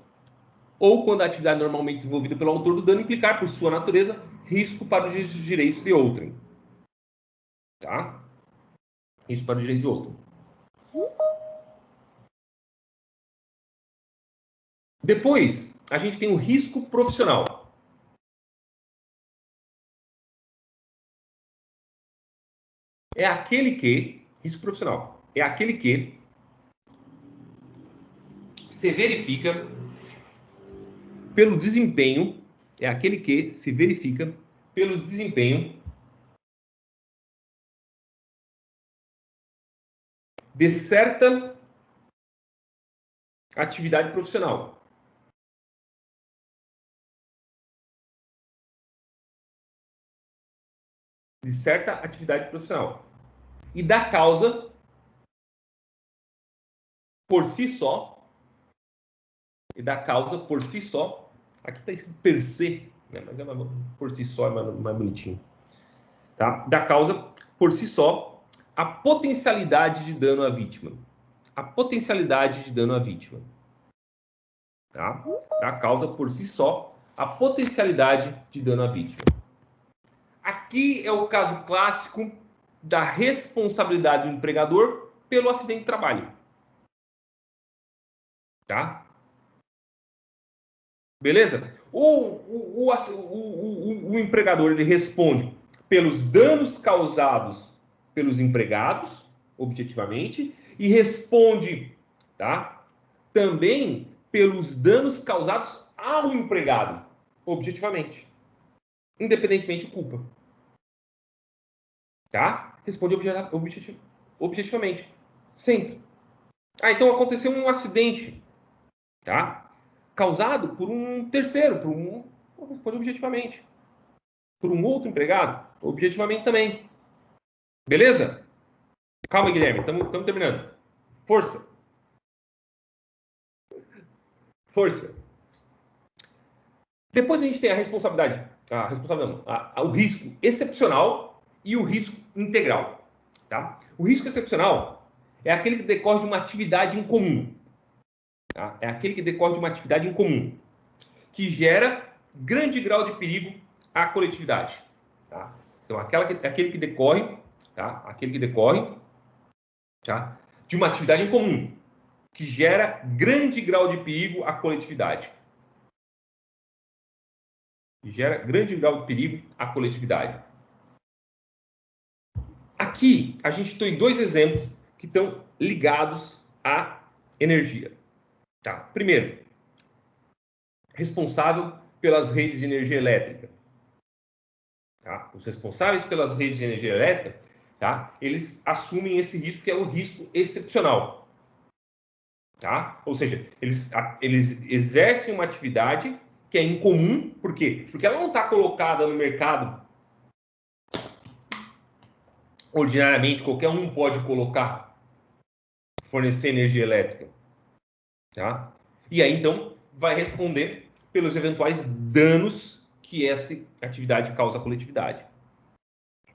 ou quando a atividade normalmente desenvolvida pelo autor do dano implicar, por sua natureza, risco para os direitos de outrem. Tá? Risco para os direitos de outrem. Depois, a gente tem o risco profissional. É aquele que, risco profissional, é aquele que se verifica pelo desempenho, é aquele que se verifica pelo desempenho de certa atividade profissional. De certa atividade profissional. E da causa, por si só, e da causa por si só. Aqui está escrito per se, né? Mas por si só é mais bonitinho. Tá? Da causa por si só a potencialidade de dano à vítima. A potencialidade de dano à vítima. Tá? Da causa por si só a potencialidade de dano à vítima. Aqui é o caso clássico da responsabilidade do empregador pelo acidente de trabalho. Tá? Beleza? O empregador ele responde pelos danos causados pelos empregados, objetivamente, e responde, tá, também pelos danos causados ao empregado, objetivamente, independentemente de culpa. Tá? Responde objetivamente, sempre. Então aconteceu um acidente, tá? Causado por um terceiro, responde objetivamente. Por um outro empregado, objetivamente também. Beleza? Calma, Guilherme, estamos terminando. Força. Força. Depois a gente tem a responsabilidade. O risco excepcional e o risco integral. Tá? O risco excepcional é aquele que decorre de uma atividade em comum. Tá? É aquele que decorre de uma atividade em comum, que gera grande grau de perigo à coletividade. Tá? Então, aquele que decorre, tá? Tá? De uma atividade em comum, que gera grande grau de perigo à coletividade. Gera grande grau de perigo à coletividade. Aqui, a gente tem dois exemplos que estão ligados à energia. Tá? Primeiro, responsável pelas redes de energia elétrica. Tá? Os responsáveis pelas redes de energia elétrica, tá? Eles assumem esse risco que é o risco excepcional. Tá? Ou seja, eles exercem uma atividade que é incomum. Por quê? Porque ela não está colocada no mercado. Ordinariamente, qualquer um pode colocar, fornecer energia elétrica. Tá? E aí, então, vai responder pelos eventuais danos que essa atividade causa à coletividade.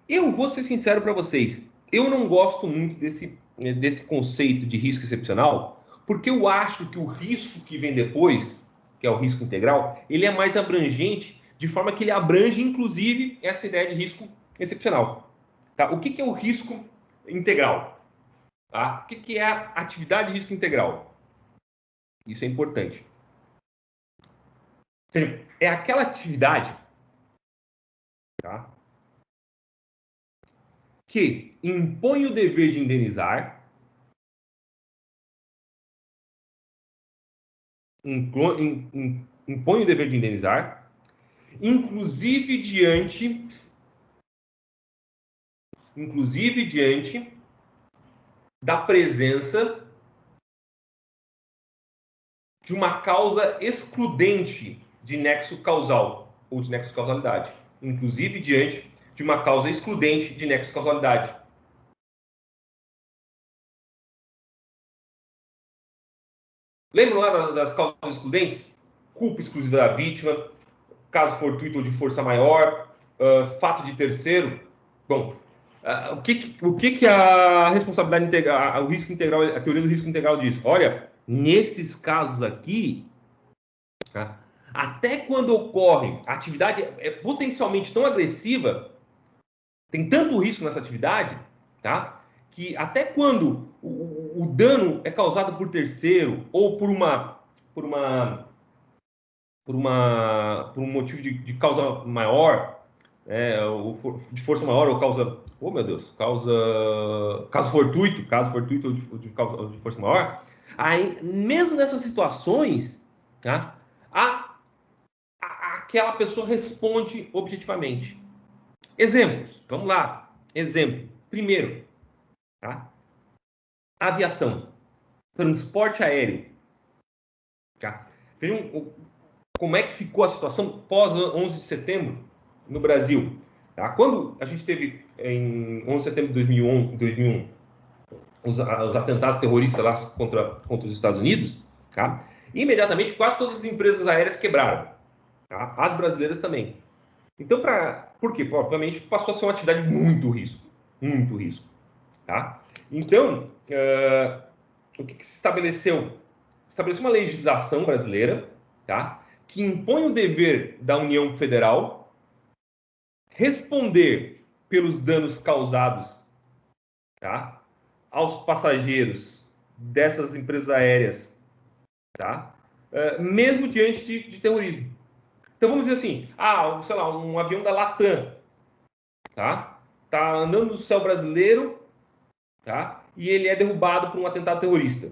Eu vou ser sincero para vocês, eu não gosto muito desse conceito de risco excepcional, porque eu acho que o risco que vem depois, que é o risco integral, ele é mais abrangente, de forma que ele abrange, inclusive, essa ideia de risco excepcional. Tá? O que é o risco integral? Tá? O que é a atividade de risco integral? Isso é importante. É aquela atividade, tá, que impõe o dever de indenizar, impõe o dever de indenizar, inclusive diante da presença de uma causa excludente de nexo causal ou de nexo causalidade, inclusive diante de uma causa excludente de nexo causalidade. Lembram lá das causas excludentes? Culpa exclusiva da vítima, caso fortuito ou de força maior, fato de terceiro. Bom, o que a responsabilidade integral, o risco integral, a teoria do risco integral diz? Olha, nesses casos aqui, tá, até quando ocorre a atividade é potencialmente tão agressiva, tem tanto risco nessa atividade, tá, que até quando o dano é causado por terceiro ou por um motivo de causa maior, de força maior ou causa, oh meu Deus, caso fortuito ou de força maior, aí mesmo nessas situações, tá, aquela pessoa responde objetivamente. Exemplos, vamos lá. Exemplo, primeiro, tá? Aviação, transporte aéreo. Tá? Vejam como é que ficou a situação pós 11 de setembro no Brasil. Tá? Quando a gente teve, em 11 de setembro de 2001 os atentados terroristas lá contra os Estados Unidos, tá? Imediatamente, quase todas as empresas aéreas quebraram. Tá? As brasileiras também. Então, por quê? Obviamente, passou a ser uma atividade muito risco. Muito risco. Tá? Então, o que se estabeleceu? Estabeleceu uma legislação brasileira, tá? Que impõe o dever da União Federal responder pelos danos causados, tá, aos passageiros dessas empresas aéreas, tá? Mesmo diante de terrorismo. Então vamos dizer assim, sei lá, um avião da Latam, tá? Tá andando no céu brasileiro, tá? E ele é derrubado por um atentado terrorista,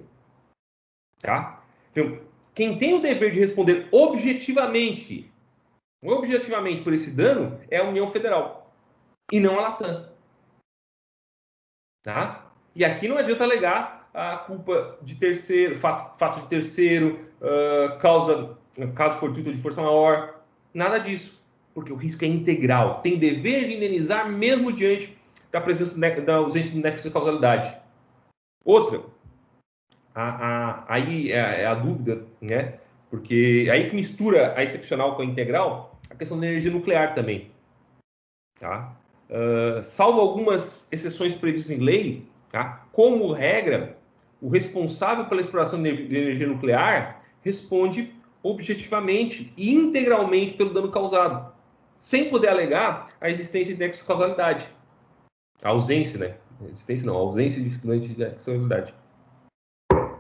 tá? Então, quem tem o dever de responder objetivamente por esse dano é a União Federal e não a Latam, tá? E aqui não adianta alegar a culpa de terceiro, fato de terceiro, caso fortuito de força maior, nada disso, porque o risco é integral, tem dever de indenizar mesmo diante da presença da ausência do nexo de causalidade. Outra, aí é a dúvida, né? Porque aí que mistura a excepcional com a integral, a questão da energia nuclear também, tá? Salvo algumas exceções previstas em lei, tá? Como regra, o responsável pela exploração de energia nuclear responde objetivamente e integralmente pelo dano causado, sem poder alegar a existência de nexo de causalidade. A ausência, né? Existência não, a ausência de nexo de causalidade.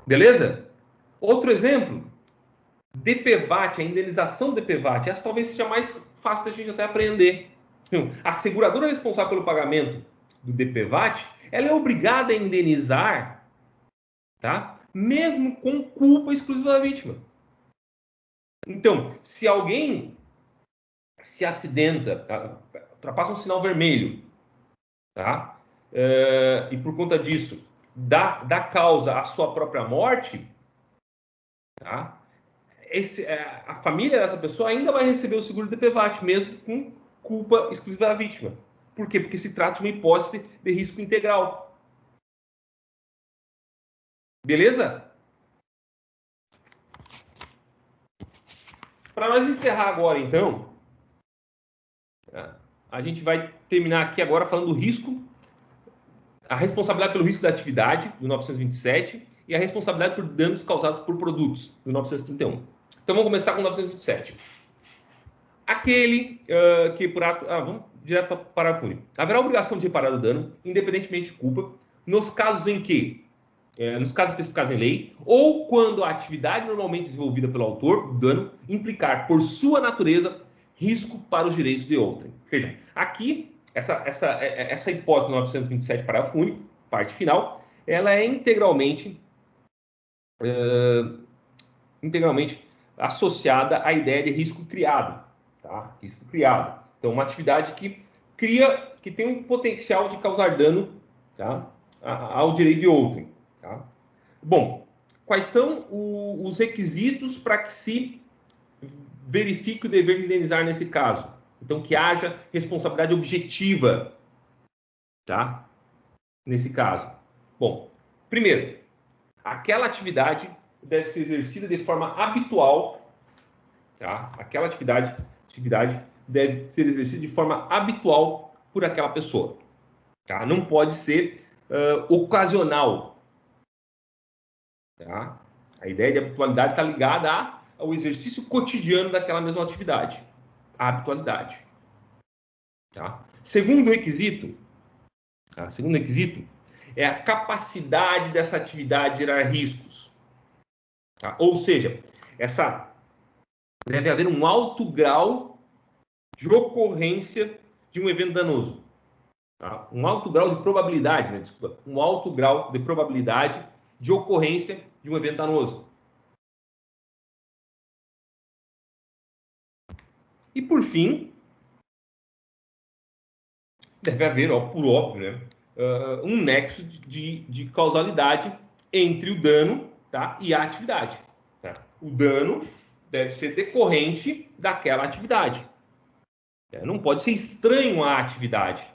Beleza? Outro exemplo, DPVAT, a indenização do DPVAT. Essa talvez seja mais fácil da gente até aprender. A seguradora responsável pelo pagamento do DPVAT, ela é obrigada a indenizar, tá? Mesmo com culpa exclusiva da vítima. Então, se alguém se acidenta, tá? Ultrapassa um sinal vermelho, tá? E por conta disso dá causa à sua própria morte, tá? A família dessa pessoa ainda vai receber o seguro DPVAT, mesmo com culpa exclusiva da vítima. Por quê? Porque se trata de uma hipótese de risco integral. Beleza? Para nós encerrar agora, então, a gente vai terminar aqui agora falando do risco, a responsabilidade pelo risco da atividade, do 927, e a responsabilidade por danos causados por produtos, do 931. Então, vamos começar com o 927. Aquele que por ato... vamos direto para o parágrafo único. Haverá obrigação de reparar o dano, independentemente de culpa, nos casos em que, nos casos especificados em lei, ou quando a atividade normalmente desenvolvida pelo autor do dano implicar, por sua natureza, risco para os direitos de outrem. Vejam, aqui, essa hipótese do 927, parágrafo único, parte final, ela é integralmente associada à ideia de risco criado. Tá? Risco criado. Então, uma atividade que tem um potencial de causar dano, tá, ao direito de outrem. Tá? Bom, quais são os requisitos para que se verifique o dever de indenizar nesse caso? Então, que haja responsabilidade objetiva, tá? Nesse caso. Bom, primeiro, aquela atividade deve ser exercida de forma habitual, tá? Aquela atividade deve ser exercida de forma habitual por aquela pessoa, tá? Não pode ser ocasional, tá? A ideia de habitualidade está ligada ao exercício cotidiano daquela mesma atividade, a habitualidade, tá? Segundo requisito é a capacidade dessa atividade de gerar riscos, tá? Ou seja, deve haver um alto grau de ocorrência de um evento danoso. Tá? Um alto grau de probabilidade, um alto grau de probabilidade de ocorrência de um evento danoso. E, por fim, deve haver, por óbvio, né, um nexo de causalidade entre o dano, tá, e a atividade. Tá? O dano deve ser decorrente daquela atividade. Não pode ser estranho à atividade,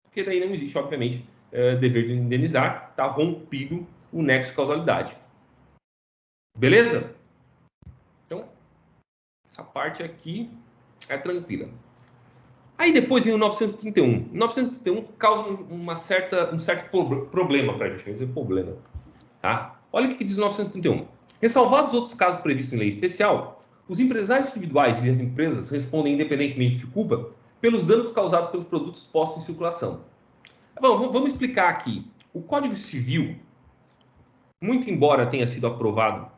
porque daí não existe, obviamente, dever de indenizar, está rompido o nexo de causalidade. Beleza? Essa parte aqui é tranquila. Aí depois vem o 931. O 931 causa um certo problema para a gente. Vou dizer problema. Tá? Olha o que diz o 931. Ressalvados outros casos previstos em lei especial, os empresários individuais e as empresas respondem independentemente de culpa pelos danos causados pelos produtos postos em circulação. Bom, vamos explicar aqui. O Código Civil, muito embora tenha sido aprovado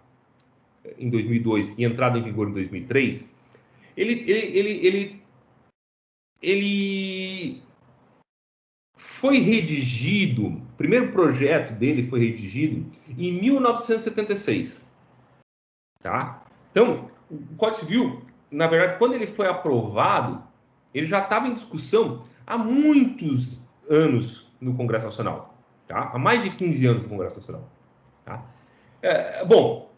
em 2002 e entrado em vigor em 2003, ele foi redigido, o primeiro projeto dele foi redigido em 1976. Tá? Então, o Código Civil, na verdade, quando ele foi aprovado, ele já estava em discussão há muitos anos no Congresso Nacional. Tá? Há mais de 15 anos no Congresso Nacional. Tá? Bom,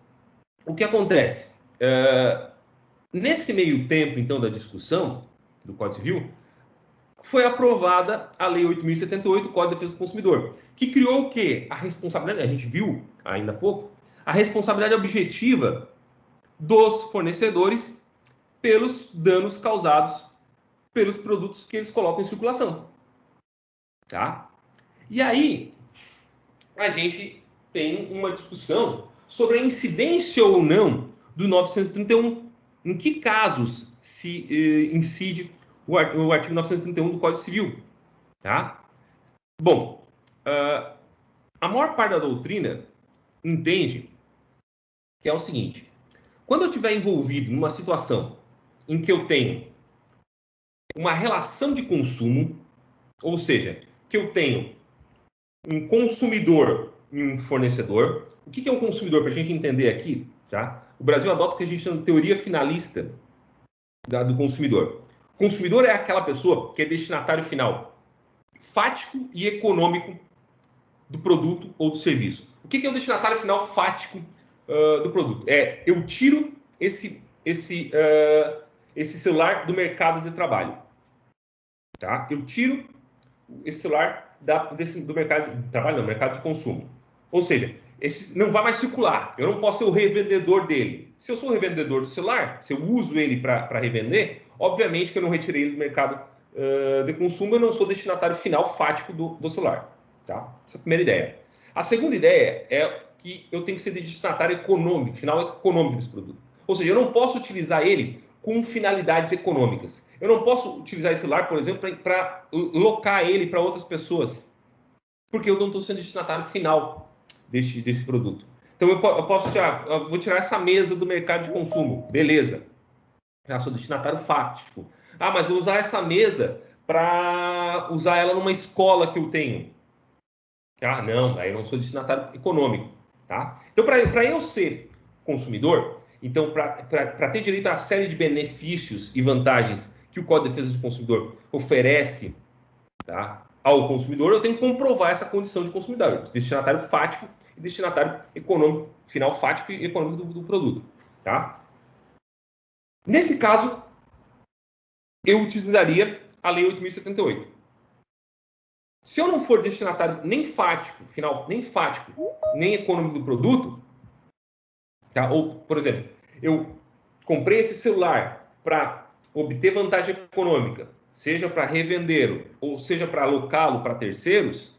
o que acontece? Nesse meio tempo, então, da discussão do Código Civil, foi aprovada a Lei 8.078, Código de Defesa do Consumidor, que criou o quê? A responsabilidade, a gente viu ainda há pouco, a responsabilidade objetiva dos fornecedores pelos danos causados pelos produtos que eles colocam em circulação. Tá? E aí, a gente tem uma discussão sobre a incidência ou não do 931. Em que casos se incide o artigo 931 do Código Civil? Tá? Bom, a maior parte da doutrina entende que é o seguinte: quando eu estiver envolvido numa situação em que eu tenho uma relação de consumo, ou seja, que eu tenho um consumidor e um fornecedor. O que é um consumidor? Para a gente entender aqui, tá? O Brasil adota o que a gente chama de teoria finalista do consumidor. O consumidor é aquela pessoa que é destinatário final, fático e econômico do produto ou do serviço. O que é o destinatário final fático do produto? Eu tiro esse celular do mercado de trabalho. Tá? Eu tiro esse celular do mercado de trabalho, não, mercado de consumo. Ou seja, esse não vai mais circular. Eu não posso ser o revendedor dele. Se eu sou o revendedor do celular, se eu uso ele para revender, obviamente que eu não retirei ele do mercado de consumo, eu não sou destinatário final fático do celular. Tá? Essa é a primeira ideia. A segunda ideia é que eu tenho que ser destinatário econômico, final econômico desse produto. Ou seja, eu não posso utilizar ele com finalidades econômicas. Eu não posso utilizar esse celular, por exemplo, para locar ele para outras pessoas, porque eu não estou sendo destinatário final desse produto. Então, eu vou tirar essa mesa do mercado de consumo. Beleza. Já sou destinatário fático. Ah, mas vou usar essa mesa para usar ela numa escola que eu tenho. Ah, não, aí eu não sou destinatário econômico. Tá? Então, para eu ser consumidor, então, para ter direito a uma série de benefícios e vantagens que o Código de Defesa do Consumidor oferece, tá, ao consumidor, eu tenho que comprovar essa condição de consumidor, destinatário fático e destinatário econômico, final fático e econômico do produto. Tá? Nesse caso, eu utilizaria a Lei 8.078. Se eu não for destinatário nem fático, nem econômico do produto, tá? Ou, por exemplo, eu comprei esse celular para obter vantagem econômica, seja para revender ou seja para alocá-lo para terceiros,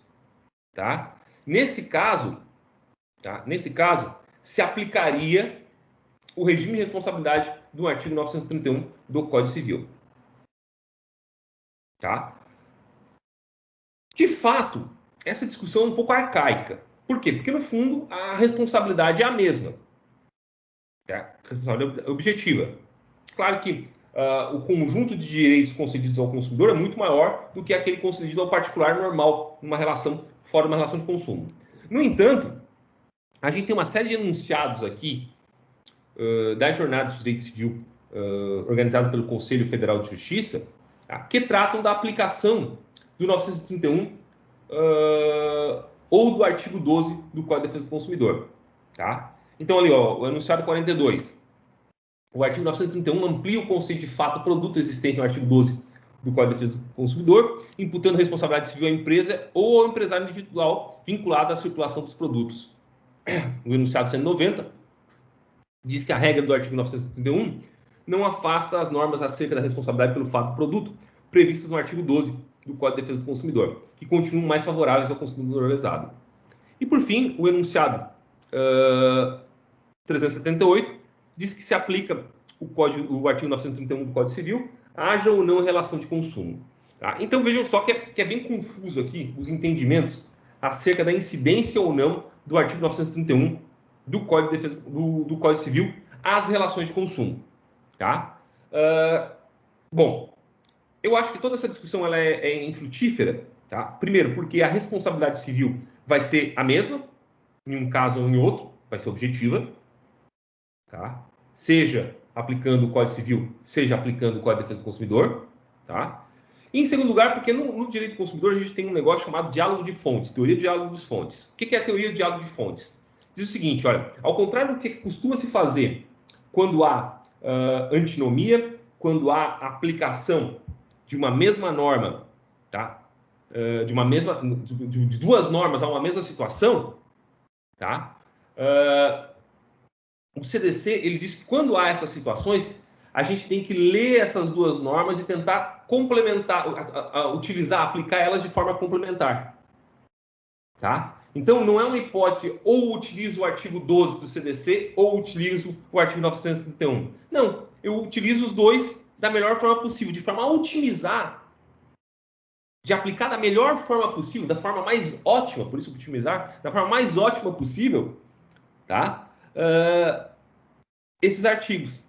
tá? Nesse caso, se aplicaria o regime de responsabilidade do artigo 931 do Código Civil. Tá? De fato, essa discussão é um pouco arcaica. Por quê? Porque, no fundo, a responsabilidade é a mesma. Tá? A responsabilidade objetiva. Claro que o conjunto de direitos concedidos ao consumidor é muito maior do que aquele concedido ao particular normal, numa relação, fora de uma relação de consumo. No entanto, a gente tem uma série de enunciados aqui da Jornada de Direito Civil organizada pelo Conselho Federal de Justiça, tá? Que tratam da aplicação do 931 ou do artigo 12 do Código de Defesa do Consumidor. Tá? Então, ali, ó, o enunciado 42. O artigo 931 amplia o conceito de fato produto existente no artigo 12 do Código de Defesa do Consumidor, imputando responsabilidade civil à empresa ou ao empresário individual vinculado à circulação dos produtos. O enunciado 190 diz que a regra do artigo 931 não afasta as normas acerca da responsabilidade pelo fato do produto previstas no artigo 12 do Código de Defesa do Consumidor, que continuam mais favoráveis ao consumidor lesado. E, por fim, o enunciado 378 diz que se aplica o artigo 931 do Código Civil, haja ou não relação de consumo. Tá? Então, vejam só que é bem confuso aqui os entendimentos acerca da incidência ou não do artigo 931 do Código de Defesa, do Código Civil às relações de consumo. Tá? Bom, eu acho que toda essa discussão ela é infrutífera. Tá? Primeiro, porque a responsabilidade civil vai ser a mesma, em um caso ou em outro, vai ser objetiva. Tá? Seja aplicando o Código Civil, seja aplicando o Código de Defesa do Consumidor. Tá? E, em segundo lugar, porque no direito do consumidor a gente tem um negócio chamado diálogo de fontes, teoria do diálogo de fontes. O que é a teoria do diálogo de fontes? Diz o seguinte, olha, ao contrário do que costuma se fazer quando há antinomia, quando há aplicação de uma mesma norma, tá? De duas normas a uma mesma situação, tá? O CDC ele diz que quando há essas situações, a gente tem que ler essas duas normas e tentar complementar, utilizar, aplicar elas de forma complementar. Tá? Então, não é uma hipótese ou utilizo o artigo 12 do CDC ou utilizo o artigo 931. Não, eu utilizo os dois da melhor forma possível, de forma a otimizar, de aplicar da melhor forma possível, da forma mais ótima, por isso otimizar, da forma mais ótima possível, tá? Esses artigos.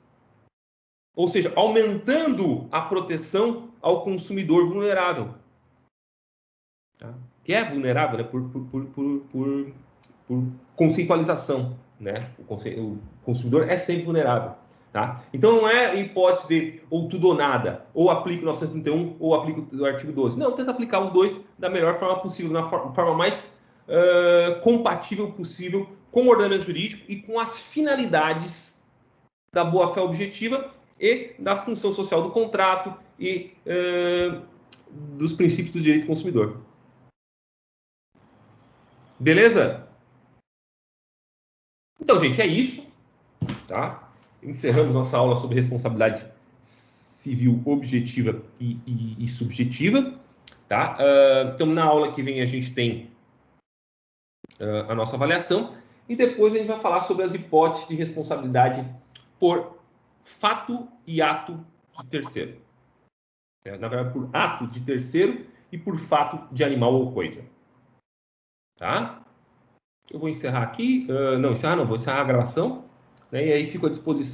Ou seja, aumentando a proteção ao consumidor vulnerável. Tá? Que é vulnerável, né? por conceitualização. Né? O consumidor é sempre vulnerável. Tá? Então não é hipótese de ou tudo ou nada, ou aplico o 931 ou aplico o artigo 12. Não, tenta aplicar os dois da melhor forma possível, da forma mais compatível possível com o ordenamento jurídico e com as finalidades da boa-fé objetiva e da função social do contrato e dos princípios do direito do consumidor. Beleza? Então, gente, é isso. Tá? Encerramos nossa aula sobre responsabilidade civil objetiva e subjetiva. Tá? Então, na aula que vem, a gente tem a nossa avaliação e depois a gente vai falar sobre as hipóteses de responsabilidade por fato e ato de terceiro. Na verdade, por ato de terceiro e por fato de animal ou coisa. Tá? Eu vou encerrar aqui. Não, vou encerrar a gravação. Né, e aí fico à disposição.